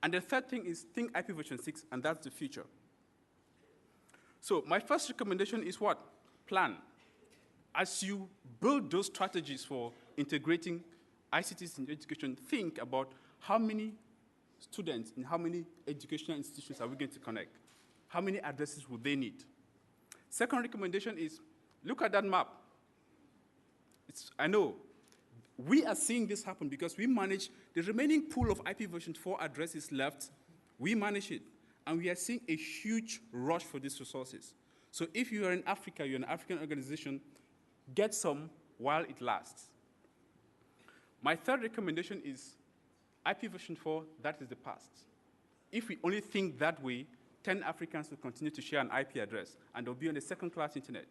And the third thing is think IP version 6, and that's the future. So my first recommendation is what? Plan. As you build those strategies for integrating ICTs in education, think about how many students in how many educational institutions are we going to connect? How many addresses will they need? Second recommendation is look at that map. I know we are seeing this happen because we manage the remaining pool of IP version 4 addresses left. We manage it, and we are seeing a huge rush for these resources. So if you are in Africa, you're an African organization, get some while it lasts. My third recommendation is IP version 4, that is the past. If we only think that way, 10 Africans will continue to share an IP address, and they'll be on a second-class internet.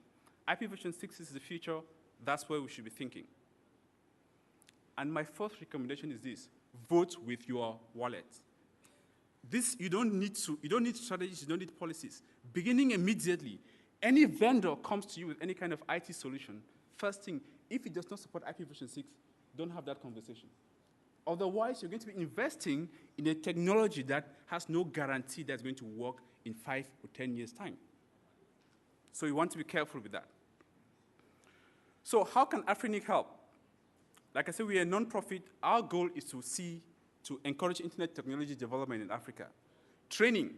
IP version 6 is the future. That's where we should be thinking. And my fourth recommendation is this: vote with your wallet. You don't need strategies, you don't need policies. Beginning immediately, any vendor comes to you with any kind of IT solution, first thing, if it does not support IP version 6, don't have that conversation. Otherwise, you're going to be investing in a technology that has no guarantee that's going to work in 5 or 10 years' time. So you want to be careful with that. So how can Afrinic help? Like I said, we are a non-profit. Our goal is to encourage internet technology development in Africa. Training.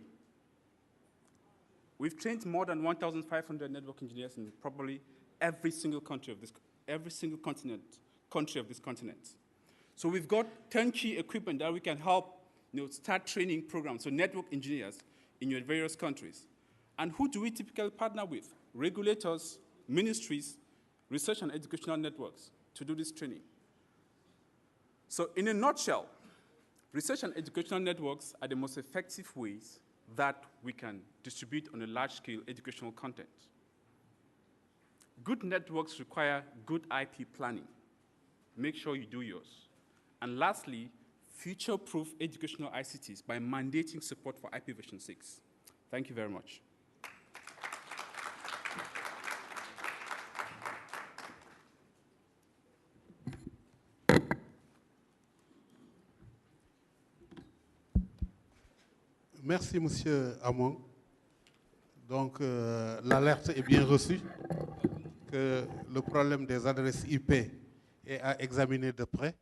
We've trained more than 1,500 network engineers in probably every single country of this continent. So we've got turnkey equipment that we can help start training programs, so network engineers in your various countries. And who do we typically partner with? Regulators, ministries, research and educational networks to do this training. So in a nutshell, research and educational networks are the most effective ways that we can distribute on a large-scale educational content. Good networks require good IP planning. Make sure you do yours. And lastly, future-proof educational ICTs by mandating support for IP version 6. Thank you very much. Merci, Monsieur Amon. Donc, l'alerte est bien reçue que le problème des adresses IP est à examiner de près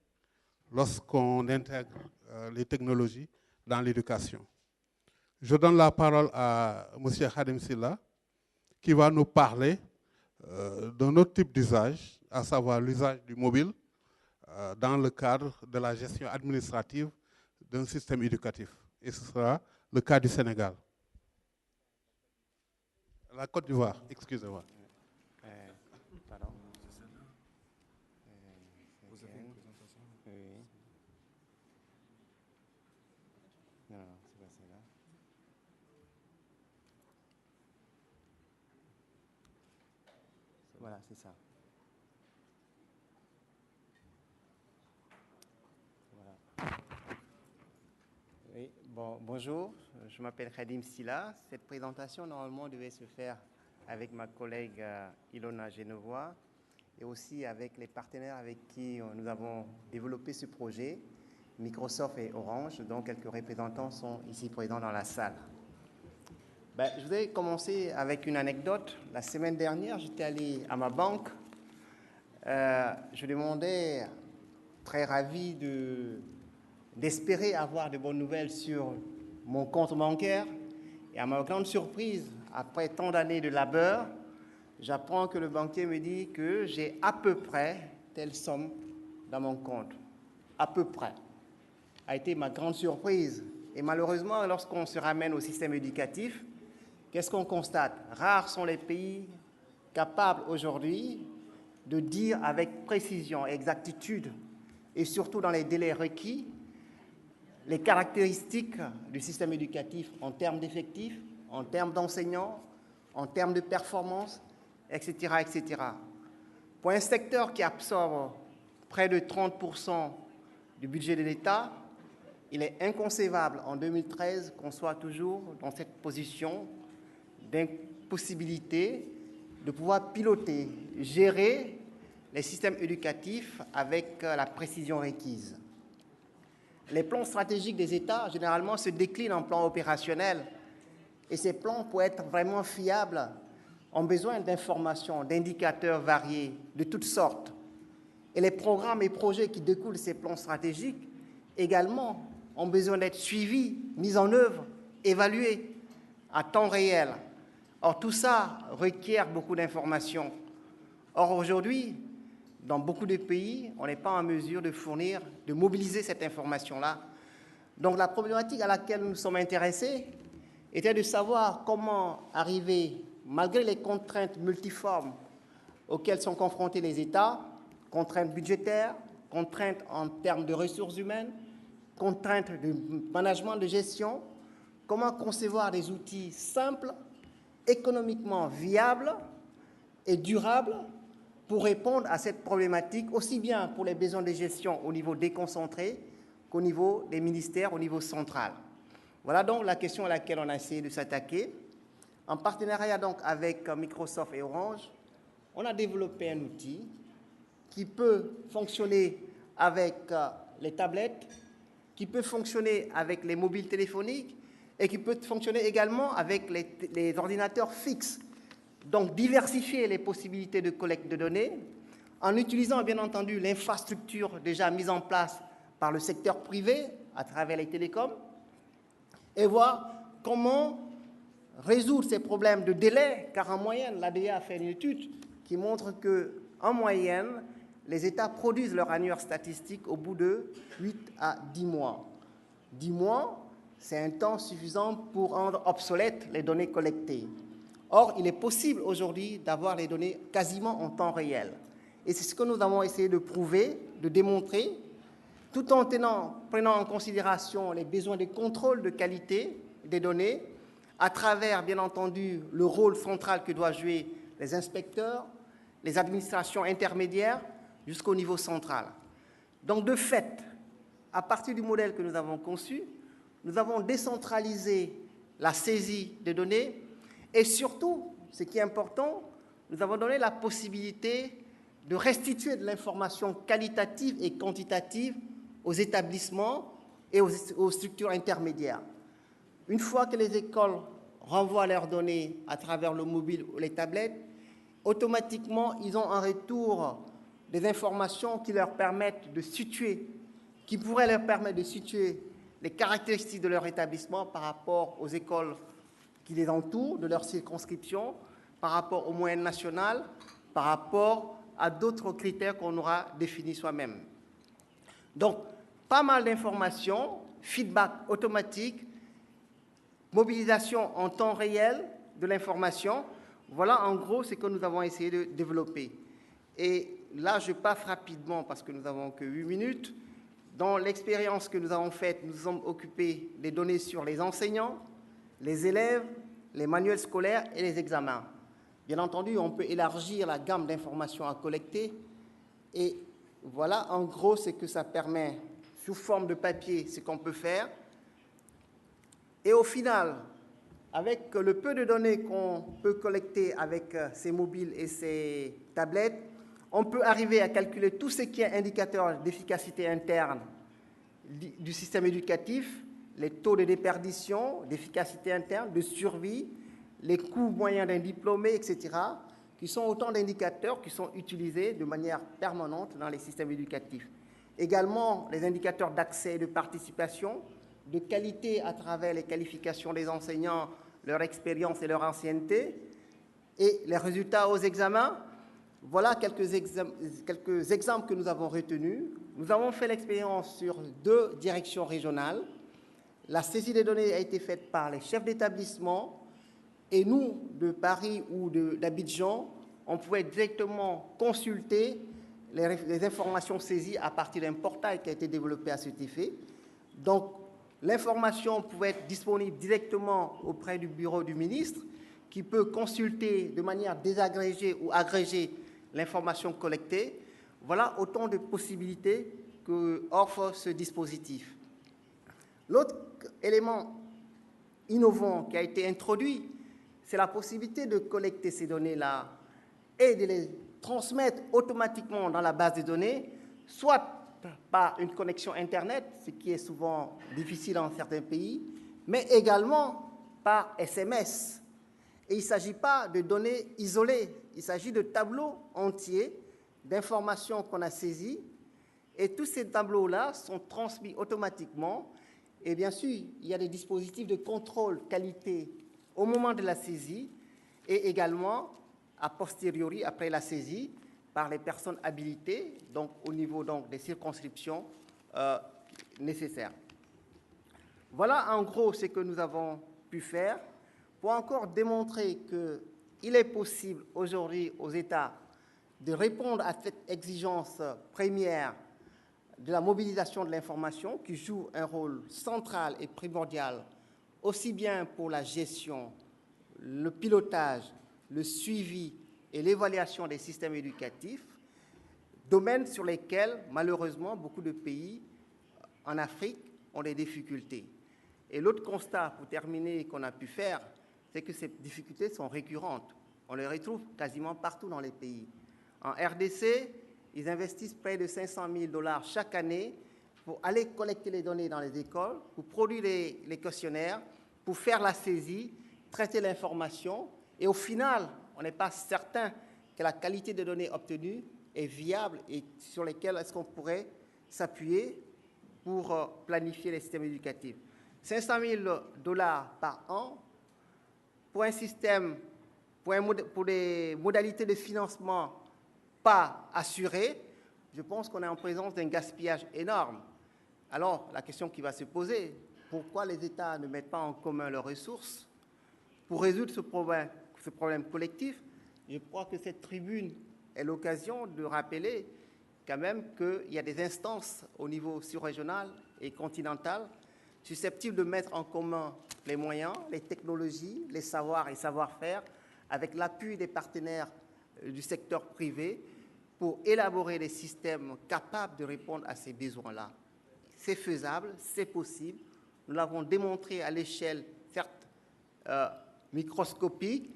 lorsqu'on intègre les technologies dans l'éducation. Je donne la parole à Monsieur Khadim Silla, qui va nous parler d'un autre type d'usage, à savoir l'usage du mobile dans le cadre de la gestion administrative d'un système éducatif. Et ce sera le cas du Sénégal. La Côte d'Ivoire, excusez-moi. Pardon. Vous avez une présentation? Oui. Non, c'est pas celle-là. Voilà, c'est ça. Voilà. Oui, bon, bonjour, je m'appelle Khadim Silla. Cette présentation, normalement, devait se faire avec ma collègue Ilona Genevois et aussi avec les partenaires avec qui nous avons développé ce projet, Microsoft et Orange, dont quelques représentants sont ici présents dans la salle. Je voudrais commencer avec une anecdote. La semaine dernière, j'étais allé à ma banque. Je demandais, très ravi d'espérer avoir de bonnes nouvelles sur mon compte bancaire. Et à ma grande surprise, après tant d'années de labeur, j'apprends que le banquier me dit que j'ai à peu près telle somme dans mon compte. À peu près. A été ma grande surprise. Et malheureusement, lorsqu'on se ramène au système éducatif, qu'est-ce qu'on constate? Rares sont les pays capables aujourd'hui de dire avec précision et exactitude, et surtout dans les délais requis, les caractéristiques du système éducatif en termes d'effectifs, en termes d'enseignants, en termes de performance, etc., etc. Pour un secteur qui absorbe près de 30% du budget de l'État, il est inconcevable en 2013 qu'on soit toujours dans cette position d'impossibilité de pouvoir piloter, gérer les systèmes éducatifs avec la précision requise. Les plans stratégiques des États, généralement, se déclinent en plans opérationnels. Et ces plans, pour être vraiment fiables, ont besoin d'informations, d'indicateurs variés, de toutes sortes. Et les programmes et projets qui découlent de ces plans stratégiques, également, ont besoin d'être suivis, mis en œuvre, évalués à temps réel. Or, tout ça requiert beaucoup d'informations. Or, aujourd'hui, dans beaucoup de pays, on n'est pas en mesure de fournir, de mobiliser cette information-là. Donc la problématique à laquelle nous sommes intéressés était de savoir comment arriver, malgré les contraintes multiformes auxquelles sont confrontés les États, contraintes budgétaires, contraintes en termes de ressources humaines, contraintes de management, de gestion, comment concevoir des outils simples, économiquement viables et durables pour répondre à cette problématique, aussi bien pour les besoins de gestion au niveau déconcentré qu'au niveau des ministères, au niveau central. Voilà donc la question à laquelle on a essayé de s'attaquer. En partenariat donc avec Microsoft et Orange, on a développé un outil qui peut fonctionner avec les tablettes, qui peut fonctionner avec les mobiles téléphoniques et qui peut fonctionner également avec les ordinateurs fixes. Donc, diversifier les possibilités de collecte de données en utilisant, bien entendu, l'infrastructure déjà mise en place par le secteur privé à travers les télécoms et voir comment résoudre ces problèmes de délai, car en moyenne, l'ADA a fait une étude qui montre qu'en moyenne, les États produisent leur annuaire statistique au bout de 8 à 10 mois. 10 mois, c'est un temps suffisant pour rendre obsolètes les données collectées. Or, il est possible aujourd'hui d'avoir les données quasiment en temps réel. Et c'est ce que nous avons essayé de prouver, de démontrer, tout en prenant en considération les besoins de contrôle de qualité des données, à travers, bien entendu, le rôle central que doivent jouer les inspecteurs, les administrations intermédiaires, jusqu'au niveau central. Donc, de fait, à partir du modèle que nous avons conçu, nous avons décentralisé la saisie des données et surtout, ce qui est important, nous avons donné la possibilité de restituer de l'information qualitative et quantitative aux établissements et aux structures intermédiaires. Une fois que les écoles renvoient leurs données à travers le mobile ou les tablettes, automatiquement, ils ont en retour des informations qui leur permettent de situer, qui pourraient leur permettre de situer les caractéristiques de leur établissement par rapport aux écoles qui les entourent, de leur circonscription, par rapport aux moyennes nationales, par rapport à d'autres critères qu'on aura définis soi-même. Donc, pas mal d'informations, feedback automatique, mobilisation en temps réel de l'information. Voilà en gros ce que nous avons essayé de développer. Et là, je passe rapidement parce que nous n'avons que 8 minutes. Dans l'expérience que nous avons faite, nous sommes occupés des données sur les enseignants, les élèves, les manuels scolaires et les examens. Bien entendu, on peut élargir la gamme d'informations à collecter. Et voilà en gros ce que ça permet sous forme de papier, ce qu'on peut faire. Et au final, avec le peu de données qu'on peut collecter avec ces mobiles et ces tablettes, on peut arriver à calculer tout ce qui est indicateur d'efficacité interne du système éducatif, les taux de déperdition, d'efficacité interne, de survie, les coûts moyens d'un diplômé, etc., qui sont autant d'indicateurs qui sont utilisés de manière permanente dans les systèmes éducatifs. Également, les indicateurs d'accès et de participation, de qualité à travers les qualifications des enseignants, leur expérience et leur ancienneté, et les résultats aux examens. Voilà quelques exemples que nous avons retenus. Nous avons fait l'expérience sur 2 directions régionales. La saisie des données a été faite par les chefs d'établissement et nous, de Paris ou d'Abidjan, on pouvait directement consulter les informations saisies à partir d'un portail qui a été développé à cet effet. Donc, l'information pouvait être disponible directement auprès du bureau du ministre, qui peut consulter de manière désagrégée ou agrégée l'information collectée. Voilà autant de possibilités qu'offre ce dispositif. L'autre élément innovant qui a été introduit, c'est la possibilité de collecter ces données-là et de les transmettre automatiquement dans la base de données, soit par une connexion Internet, ce qui est souvent difficile dans certains pays, mais également par SMS. Et il ne s'agit pas de données isolées, il s'agit de tableaux entiers d'informations qu'on a saisies, et tous ces tableaux-là sont transmis automatiquement. Et bien sûr, il y a des dispositifs de contrôle qualité au moment de la saisie et également a posteriori, après la saisie, par les personnes habilitées, donc au niveau donc, des circonscriptions nécessaires. Voilà en gros ce que nous avons pu faire pour encore démontrer qu'il est possible aujourd'hui aux États de répondre à cette exigence première de la mobilisation de l'information qui joue un rôle central et primordial aussi bien pour la gestion, le pilotage, le suivi et l'évaluation des systèmes éducatifs, domaines sur lesquels, malheureusement, beaucoup de pays en Afrique ont des difficultés. Et l'autre constat, pour terminer, qu'on a pu faire, c'est que ces difficultés sont récurrentes. On les retrouve quasiment partout dans les pays. En RDC, ils investissent près de 500 000 $ chaque année pour aller collecter les données dans les écoles, pour produire les questionnaires, pour faire la saisie, traiter l'information. Et au final, on n'est pas certain que la qualité des données obtenues est viable et sur lesquelles est-ce qu'on pourrait s'appuyer pour planifier les systèmes éducatifs. 500 000 $ par an pour un système, pour des modalités de financement pas assurées, je pense qu'on est en présence d'un gaspillage énorme. Alors, la question qui va se poser, pourquoi les États ne mettent pas en commun leurs ressources pour résoudre ce problème collectif? Je crois que cette tribune est l'occasion de rappeler quand même qu'il y a des instances au niveau sous-régional et continental susceptibles de mettre en commun les moyens, les technologies, les savoirs et savoir-faire avec l'appui des partenaires du secteur privé pour élaborer des systèmes capables de répondre à ces besoins-là. C'est faisable, c'est possible. Nous l'avons démontré à l'échelle, certes microscopique,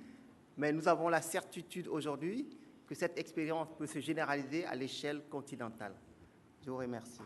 mais nous avons la certitude aujourd'hui que cette expérience peut se généraliser à l'échelle continentale. Je vous remercie.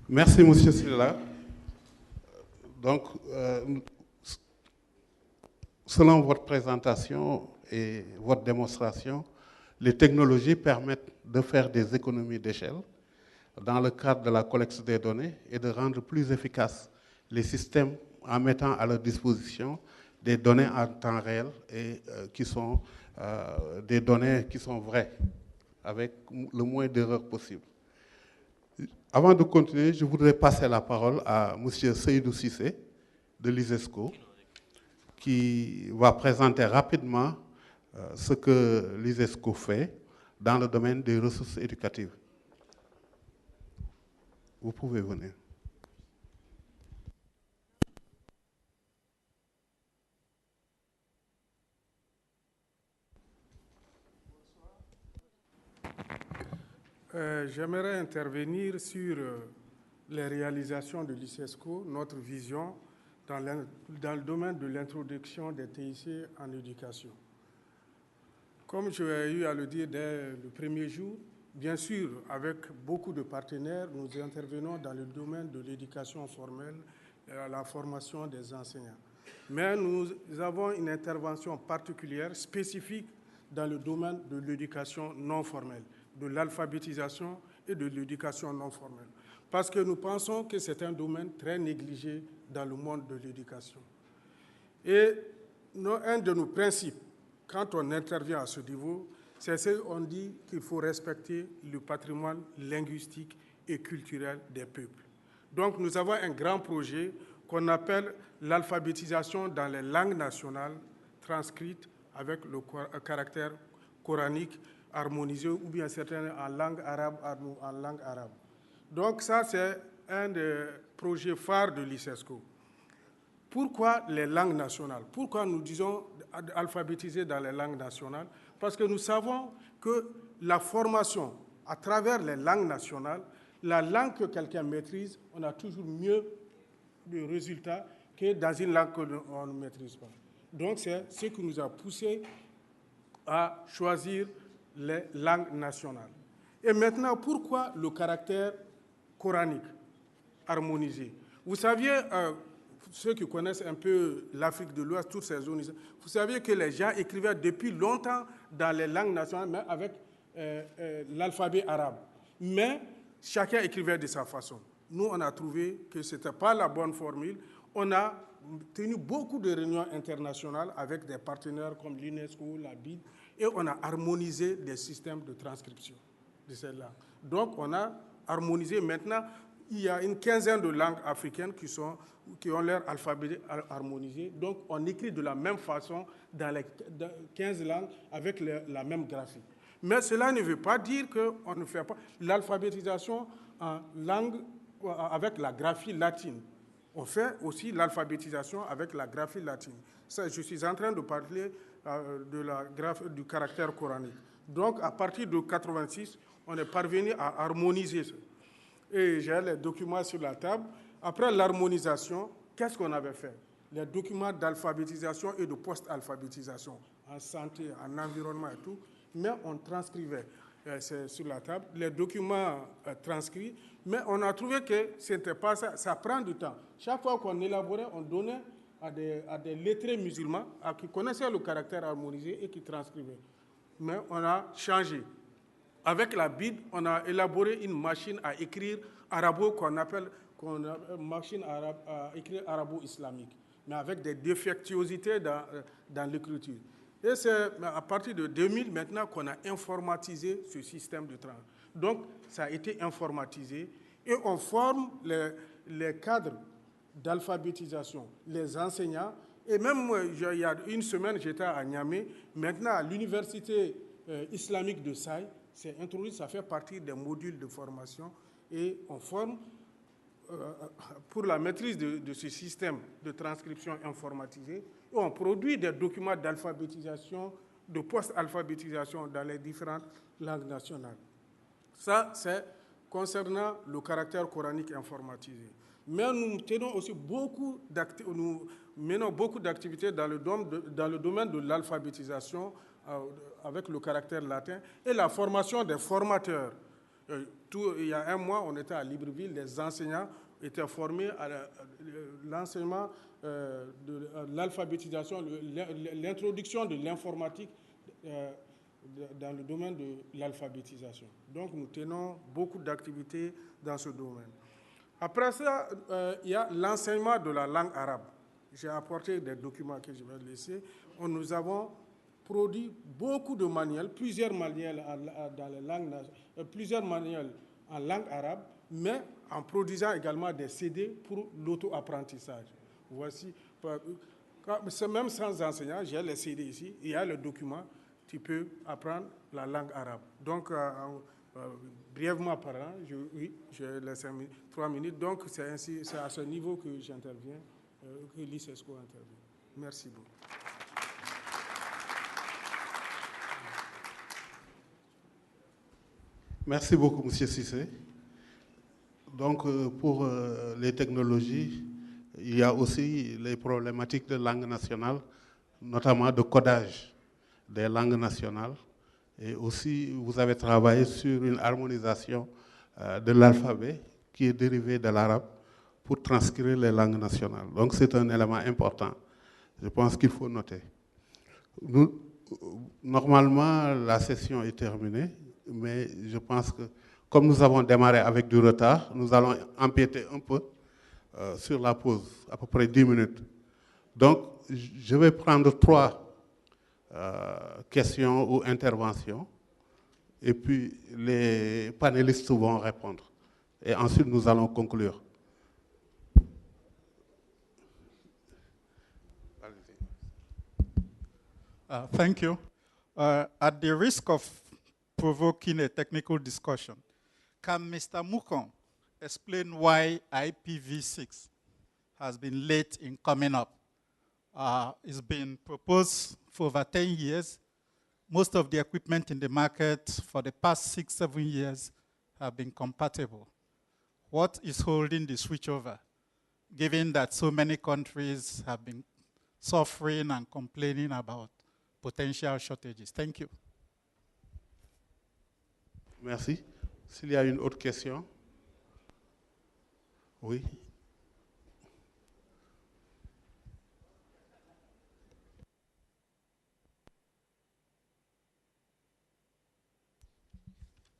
Merci, Monsieur Silla. Donc, selon votre présentation et votre démonstration, les technologies permettent de faire des économies d'échelle dans le cadre de la collecte des données et de rendre plus efficaces les systèmes en mettant à leur disposition des données en temps réel et qui sont des données qui sont vraies, avec le moins d'erreurs possible. Avant de continuer, je voudrais passer la parole à M. Seydou Cissé de l'ISESCO, qui va présenter rapidement ce que l'ISESCO fait dans le domaine des ressources éducatives. Vous pouvez venir. J'aimerais intervenir sur les réalisations de l'ISESCO, notre vision dans le domaine de l'introduction des TIC en éducation. Comme j'ai eu à le dire dès le premier jour, bien sûr, avec beaucoup de partenaires, nous intervenons dans le domaine de l'éducation formelle et la formation des enseignants. Mais nous avons une intervention particulière, spécifique, dans le domaine de l'éducation non formelle, de l'alphabétisation et de l'éducation non formelle. Parce que nous pensons que c'est un domaine très négligé dans le monde de l'éducation. Et un de nos principes, quand on intervient à ce niveau, c'est ce qu'on dit qu'il faut respecter le patrimoine linguistique et culturel des peuples. Donc nous avons un grand projet qu'on appelle l'alphabétisation dans les langues nationales transcrites avec le caractère coranique harmonisé ou bien certaines en langue arabe. Donc ça, c'est un des projets phares de l'ISESCO. Pourquoi les langues nationales? Pourquoi nous disons alphabétiser dans les langues nationales? Parce que nous savons que la formation à travers les langues nationales, la langue que quelqu'un maîtrise, on a toujours mieux de résultats que dans une langue qu'on ne maîtrise pas. Donc c'est ce qui nous a poussé à choisir les langues nationales. Et maintenant, pourquoi le caractère coranique harmonisé? Vous saviez, ceux qui connaissent un peu l'Afrique de l'Ouest, toutes ces zones, vous saviez que les gens écrivaient depuis longtemps dans les langues nationales, mais avec l'alphabet arabe. Mais chacun écrivait de sa façon. Nous, on a trouvé que ce n'était pas la bonne formule. On a tenu beaucoup de réunions internationales avec des partenaires comme l'UNESCO, la BID, et on a harmonisé les systèmes de transcription de ces langues. Donc, on a harmonisé. Maintenant, il y a une quinzaine de langues africaines qui ont leur alphabet harmonisé. Donc, on écrit de la même façon dans les 15 langues avec la même graphie. Mais cela ne veut pas dire qu'on ne fait pas l'alphabétisation en langue avec la graphie latine. On fait aussi l'alphabétisation avec la graphie latine. Ça, je suis en train de parler du caractère coranique. Donc, à partir de 1986, on est parvenu à harmoniser ça. Et j'ai les documents sur la table. Après l'harmonisation, qu'est-ce qu'on avait fait? Les documents d'alphabétisation et de post-alphabétisation, en santé, en environnement et tout, mais on transcrivait. C'est sur la table, les documents transcrits, mais on a trouvé que ce n'était pas ça, ça prend du temps. Chaque fois qu'on élaborait, on donnait à des lettrés musulmans qui connaissaient le caractère harmonisé et qui transcrivaient. Mais on a changé. Avec la BID, on a élaboré une machine à écrire qu'on appelle machine à écrire arabo-islamique, mais avec des défectuosités dans l'écriture. Et c'est à partir de 2000 maintenant qu'on a informatisé ce système de travail. Donc, ça a été informatisé et on forme les cadres d'alphabétisation, les enseignants. Et même, il y a une semaine, j'étais à Niamey. Maintenant, à l'université islamique de Saï, c'est introduit, ça fait partie des modules de formation et on forme pour la maîtrise de ce système de transcription informatisée. Et on produit des documents d'alphabétisation, de post-alphabétisation dans les différentes langues nationales. Ça, c'est concernant le caractère coranique informatisé. Mais nous menons aussi beaucoup d'activités dans le domaine de l'alphabétisation avec le caractère latin et la formation des formateurs. Il y a un mois, on était à Libreville, les enseignants étaient formés à l'enseignement de l'alphabétisation, l'introduction de l'informatique dans le domaine de l'alphabétisation. Donc nous tenons beaucoup d'activités dans ce domaine. Après ça, il y a l'enseignement de la langue arabe. J'ai apporté des documents que je vais laisser. Nous avons produit beaucoup de manuels, plusieurs manuels en langue arabe, mais en produisant également des CD pour l'auto-apprentissage. Voici, même sans enseignant, j'ai les CD ici, il y a le document, tu peux apprendre la langue arabe. Donc, brièvement parlant, j'ai les 3 minutes, donc c'est à ce niveau que j'interviens, que l'ICESCO intervient. Merci beaucoup. Merci beaucoup, M. Cissé. Donc, pour les technologies, il y a aussi les problématiques de langue nationale, notamment de codage des langues nationales. Et aussi, vous avez travaillé sur une harmonisation de l'alphabet qui est dérivé de l'arabe pour transcrire les langues nationales. Donc, c'est un élément important. Je pense qu'il faut noter. Normalement, la session est terminée, mais je pense que, comme nous avons démarré avec du retard, nous allons empiéter un peu sur la pause, à peu près 10 minutes. Donc, je vais prendre 3 questions ou interventions, et puis les panélistes vont répondre. Et ensuite, nous allons conclure. Thank you. At the risk of provoking a technical discussion, can Mr. Mukon explain why IPv6 has been late in coming up? It's been proposed for over 10 years. Most of the equipment in the market for the past 6-7 years have been compatible. What is holding the switchover, given that so many countries have been suffering and complaining about potential shortages? Thank you. Merci. S'il y a une autre question. Oui.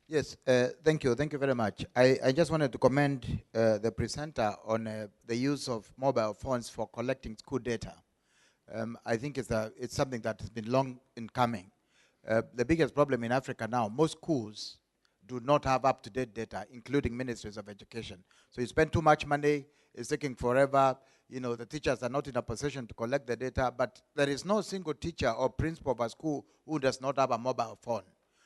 Yes, thank you. Thank you very much. I just wanted to commend the presenter on the use of mobile phones for collecting school data. I think it's something that has been long in coming. The biggest problem in Africa now, most schools do not have up-to-date data, including ministries of education. So you spend too much money, it's taking forever. You know, the teachers are not in a position to collect the data, but there is no single teacher or principal of a school who does not have a mobile phone.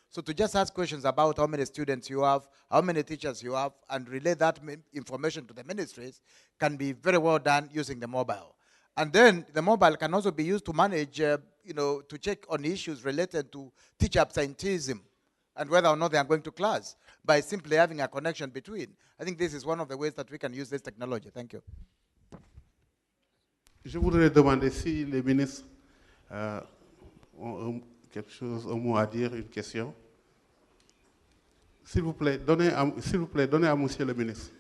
So to just ask questions about how many students you have, how many teachers you have, and relay that information to the ministries can be very well done using the mobile. And then the mobile can also be used to manage, you know, to check on issues related to teacher absenteeism and whether or not they are going to class by simply having a connection between. I think this is one of the ways that we can use this technology. Thank you. Je voudrais demander si les ministres ont quelque chose, un mot à dire, une question. S'il vous plaît, donnez à monsieur le ministre.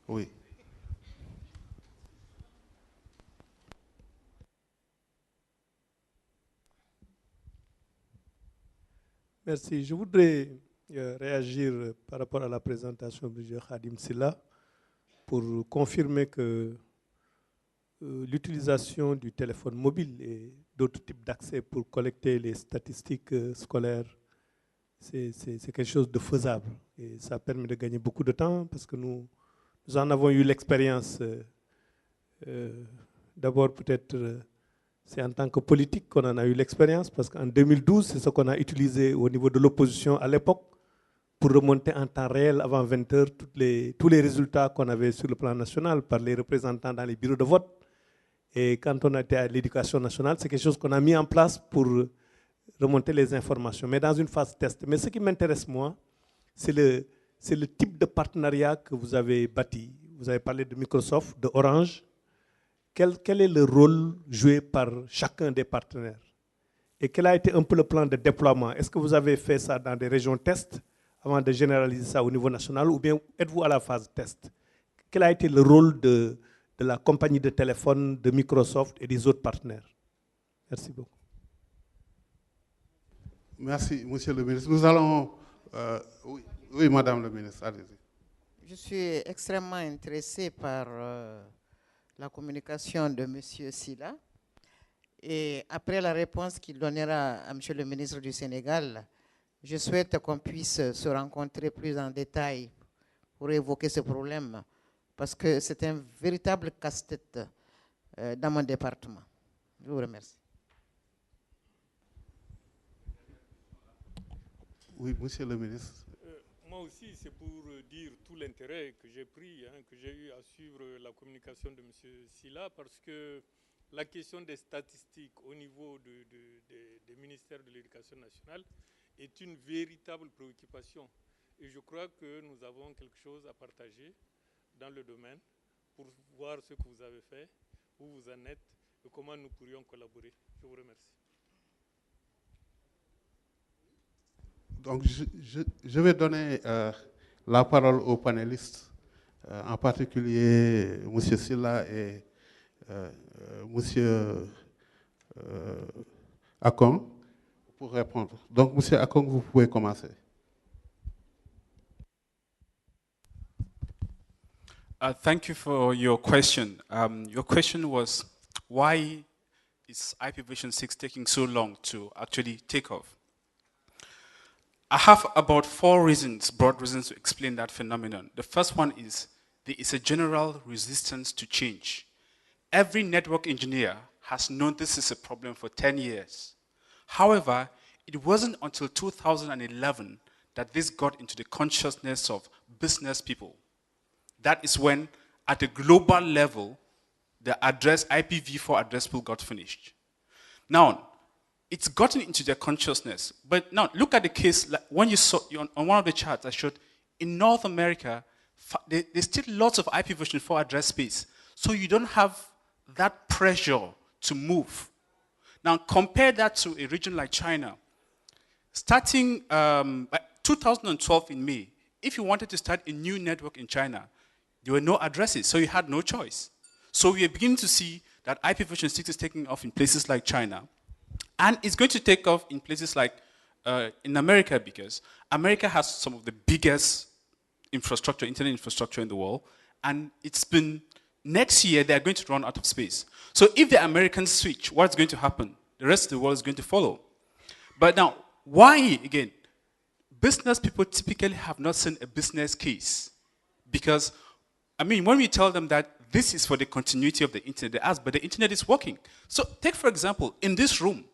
Oui. Merci. Je voudrais réagir par rapport à la présentation de M. Khadim Silla pour confirmer que l'utilisation du téléphone mobile et d'autres types d'accès pour collecter les statistiques scolaires, c'est quelque chose de faisable. Et ça permet de gagner beaucoup de temps parce que nous en avons eu l'expérience. D'abord, peut-être, c'est en tant que politique qu'on en a eu l'expérience parce qu'en 2012, c'est ce qu'on a utilisé au niveau de l'opposition à l'époque pour remonter en temps réel avant 20 heures tous les résultats qu'on avait sur le plan national par les représentants dans les bureaux de vote. Et quand on était à l'éducation nationale, c'est quelque chose qu'on a mis en place pour remonter les informations, mais dans une phase test. Mais ce qui m'intéresse, moi, c'est le type de partenariat que vous avez bâti. Vous avez parlé de Microsoft, de Orange. Quel est le rôle joué par chacun des partenaires? Et quel a été un peu le plan de déploiement? Est-ce que vous avez fait ça dans des régions test? avant de généraliser ça au niveau national, ou bien êtes-vous à la phase test? Quel a été le rôle de la compagnie de téléphone, de Microsoft et des autres partenaires? Merci beaucoup. Merci, Monsieur le ministre. Nous allons... oui, Madame le ministre, allez-y. Je suis extrêmement intéressé par la communication de M. Sylla. Et après la réponse qu'il donnera à M. le ministre du Sénégal, je souhaite qu'on puisse se rencontrer plus en détail pour évoquer ce problème, parce que c'est un véritable casse-tête dans mon département. Je vous remercie. Oui, Monsieur le ministre. Moi aussi, c'est pour dire tout l'intérêt que j'ai pris, que j'ai eu à suivre la communication de M. Sylla, parce que la question des statistiques au niveau des ministères de l'Éducation nationale est une véritable préoccupation. Et je crois que nous avons quelque chose à partager dans le domaine pour voir ce que vous avez fait, où vous en êtes et comment nous pourrions collaborer. Je vous remercie. Donc, je vais donner la parole aux panélistes, en particulier M. Sylla et M. Akong, pour répondre. Donc, M. Akong, vous pouvez commencer. Thank you for your question. Your question was, why is IPv6 taking so long to actually take off? I have about 4 reasons, broad reasons, to explain that phenomenon. The first one is there is a general resistance to change. Every network engineer has known this is a problem for 10 years. However, it wasn't until 2011 that this got into the consciousness of business people. That is when, at a global level, the IPv4 address pool got finished. Now, it's gotten into their consciousness. But now, look at the case, like when you saw on one of the charts I showed, in North America, there's still lots of IPv4 address space. So you don't have that pressure to move. Now, compare that to a region like China. Starting 2012 in May, if you wanted to start a new network in China, there were no addresses, so you had no choice. So we are beginning to see that IPv6 is taking off in places like China. And it's going to take off in places like in America, because America has some of the biggest infrastructure, internet infrastructure in the world. And it's been, next year, they're going to run out of space. So if the Americans switch, what's going to happen? The rest of the world is going to follow. But now, why, again, business people typically have not seen a business case. Because, I mean, when we tell them that this is for the continuity of the internet, they ask, but the internet is working. So take, for example, in this room,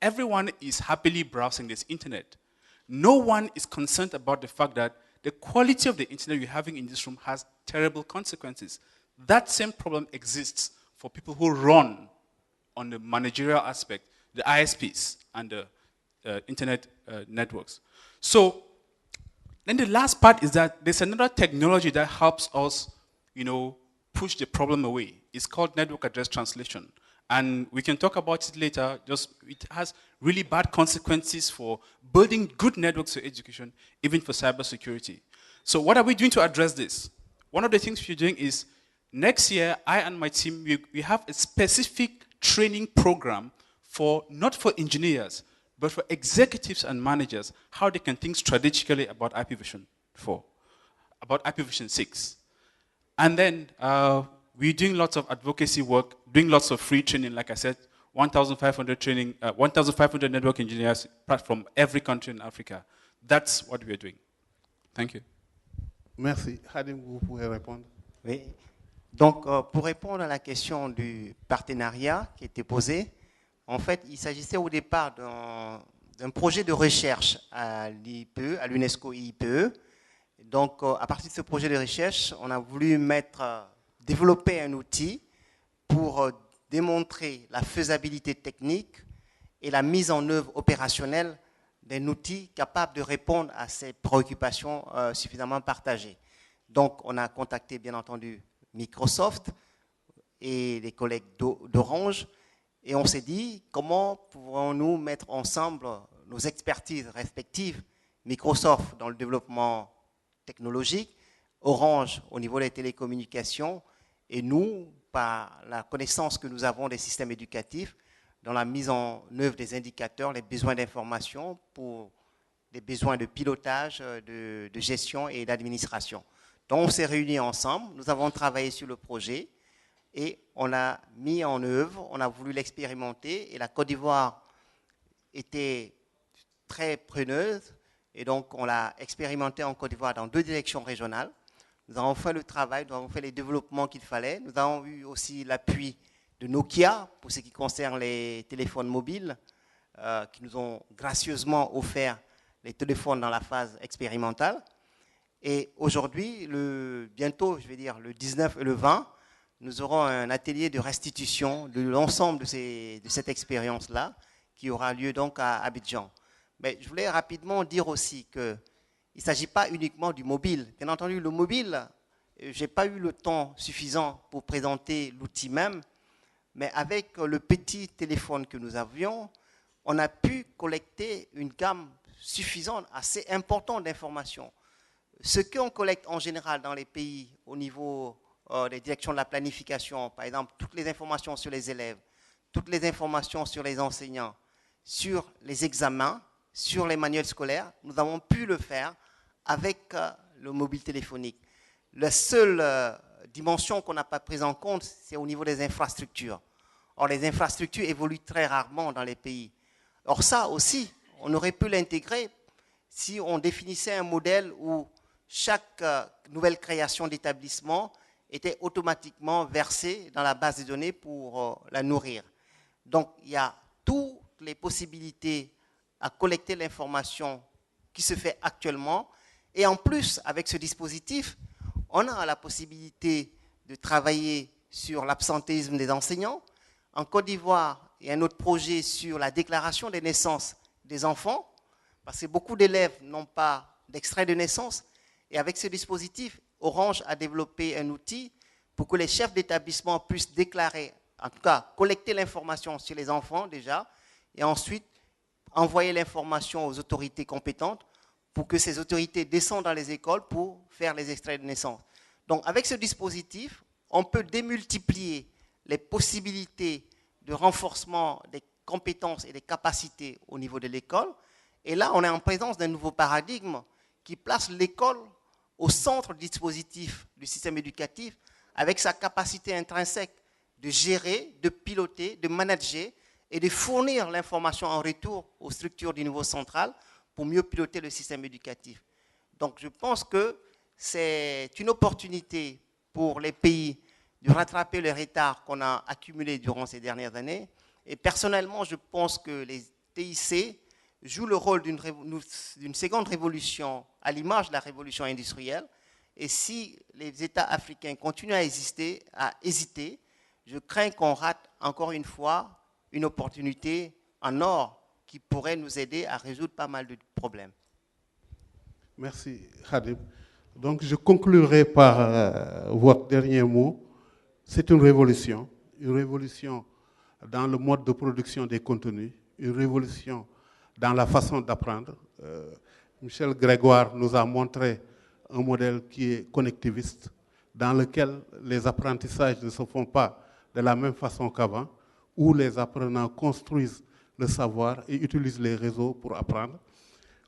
everyone is happily browsing this internet. No one is concerned about the fact that the quality of the internet you're having in this room has terrible consequences. That same problem exists for people who run on the managerial aspect, the ISPs and the internet networks. So then the last part is that there's another technology that helps us, push the problem away. It's called network address translation. And we can talk about it later. It has really bad consequences for building good networks for education, even for cybersecurity. So what are we doing to address this? One of the things we're doing is, next year, I and my team, we have a specific training program not for engineers, but for executives and managers, how they can think strategically about IPv4, about IPv6. And then we're doing lots of advocacy work, doing lots of free training, like I said, 1,500 training, 1,500 network engineers from every country in Africa. That's what we're doing. Thank you. Merci. Hadim, vous pouvez répondre. Oui. Donc, pour répondre à la question du partenariat qui était posée, en fait, il s'agissait au départ d'un projet de recherche à l'IPE, à l'UNESCO IPE. Donc, à partir de ce projet de recherche, on a voulu développer un outil pour démontrer la faisabilité technique et la mise en œuvre opérationnelle d'un outil capable de répondre à ces préoccupations suffisamment partagées. Donc, on a contacté, bien entendu, Microsoft et les collègues d'Orange, et on s'est dit, comment pouvons-nous mettre ensemble nos expertises respectives, Microsoft dans le développement technologique, Orange au niveau des télécommunications, et nous, par la connaissance que nous avons des systèmes éducatifs, dans la mise en œuvre des indicateurs, les besoins d'information pour des besoins de pilotage, de gestion et d'administration. Donc on s'est réunis ensemble, nous avons travaillé sur le projet et on l'a mis en œuvre, on a voulu l'expérimenter et la Côte d'Ivoire était très preneuse et donc on l'a expérimenté en Côte d'Ivoire dans 2 directions régionales. Nous avons fait le travail, nous avons fait les développements qu'il fallait, nous avons eu aussi l'appui de Nokia pour ce qui concerne les téléphones mobiles qui nous ont gracieusement offert les téléphones dans la phase expérimentale. Et aujourd'hui, bientôt, je vais dire le 19 et le 20, nous aurons un atelier de restitution de l'ensemble de cette expérience-là qui aura lieu donc à Abidjan. Mais je voulais rapidement dire aussi qu'il ne s'agit pas uniquement du mobile. Bien entendu, le mobile, je n'ai pas eu le temps suffisant pour présenter l'outil même, mais avec le petit téléphone que nous avions, on a pu collecter une gamme suffisante, assez importante d'informations. Ce qu'on collecte en général dans les pays au niveau des directions de la planification, par exemple, toutes les informations sur les élèves, toutes les informations sur les enseignants, sur les examens, sur les manuels scolaires, nous avons pu le faire avec le mobile téléphonique. La seule dimension qu'on n'a pas prise en compte, c'est au niveau des infrastructures. Or, les infrastructures évoluent très rarement dans les pays. Or, ça aussi, on aurait pu l'intégrer si on définissait un modèle où chaque nouvelle création d'établissement était automatiquement versée dans la base de données pour la nourrir. Donc, il y a toutes les possibilités à collecter l'information qui se fait actuellement. Et en plus, avec ce dispositif, on a la possibilité de travailler sur l'absentéisme des enseignants. En Côte d'Ivoire, il y a un autre projet sur la déclaration des naissances des enfants, parce que beaucoup d'élèves n'ont pas d'extrait de naissance. Et avec ce dispositif, Orange a développé un outil pour que les chefs d'établissement puissent déclarer, en tout cas collecter l'information sur les enfants déjà, et ensuite envoyer l'information aux autorités compétentes pour que ces autorités descendent dans les écoles pour faire les extraits de naissance. Donc avec ce dispositif, on peut démultiplier les possibilités de renforcement des compétences et des capacités au niveau de l'école. Et là, on est en présence d'un nouveau paradigme qui place l'école au centre du dispositif du système éducatif avec sa capacité intrinsèque de gérer, de piloter, de manager et de fournir l'information en retour aux structures du niveau central pour mieux piloter le système éducatif. Donc je pense que c'est une opportunité pour les pays de rattraper le retard qu'on a accumulé durant ces dernières années. Et personnellement, je pense que les TIC jouent le rôle d'une seconde révolution à l'image de la révolution industrielle. Et si les États africains continuent à hésiter, je crains qu'on rate encore une fois une opportunité en or qui pourrait nous aider à résoudre pas mal de problèmes. Merci, Khadim. Donc, je conclurai par votre dernier mot. C'est une révolution dans le mode de production des contenus, une révolution dans la façon d'apprendre. Michel Grégoire nous a montré un modèle qui est connectiviste, dans lequel les apprentissages ne se font pas de la même façon qu'avant, où les apprenants construisent le savoir et utilisent les réseaux pour apprendre.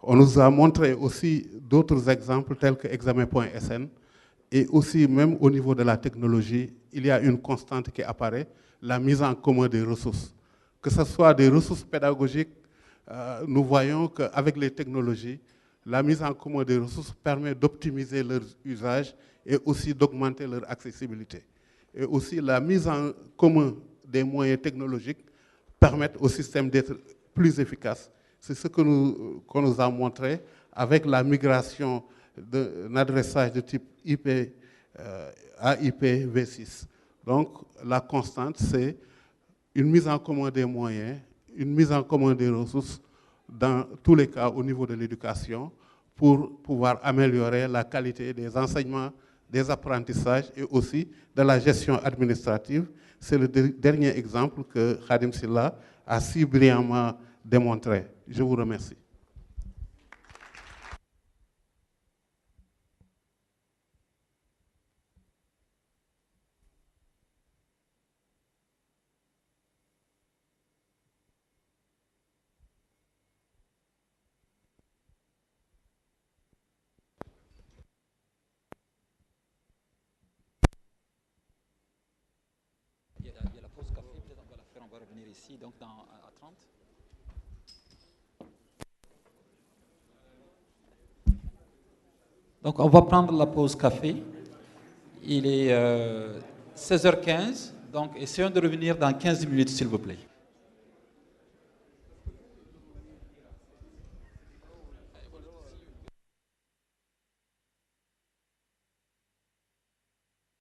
On nous a montré aussi d'autres exemples tels que examen.sn, et aussi même au niveau de la technologie, il y a une constante qui apparaît, la mise en commun des ressources. Que ce soit des ressources pédagogiques, nous voyons qu'avec les technologies, la mise en commun des ressources permet d'optimiser leur usage et aussi d'augmenter leur accessibilité. Et aussi la mise en commun des moyens technologiques permet au système d'être plus efficace. C'est ce qu'on nous a montré avec la migration d'un adressage de type IP à IPv6. Donc la constante, c'est une mise en commun des moyens, une mise en commun des ressources, dans tous les cas au niveau de l'éducation, pour pouvoir améliorer la qualité des enseignements, des apprentissages et aussi de la gestion administrative. C'est le dernier exemple que Khadim Sylla a si brillamment démontré. Je vous remercie. venir ici, donc à 30. Donc on va prendre la pause café. Il est 16h15, donc essayons de revenir dans 15 minutes s'il vous plaît.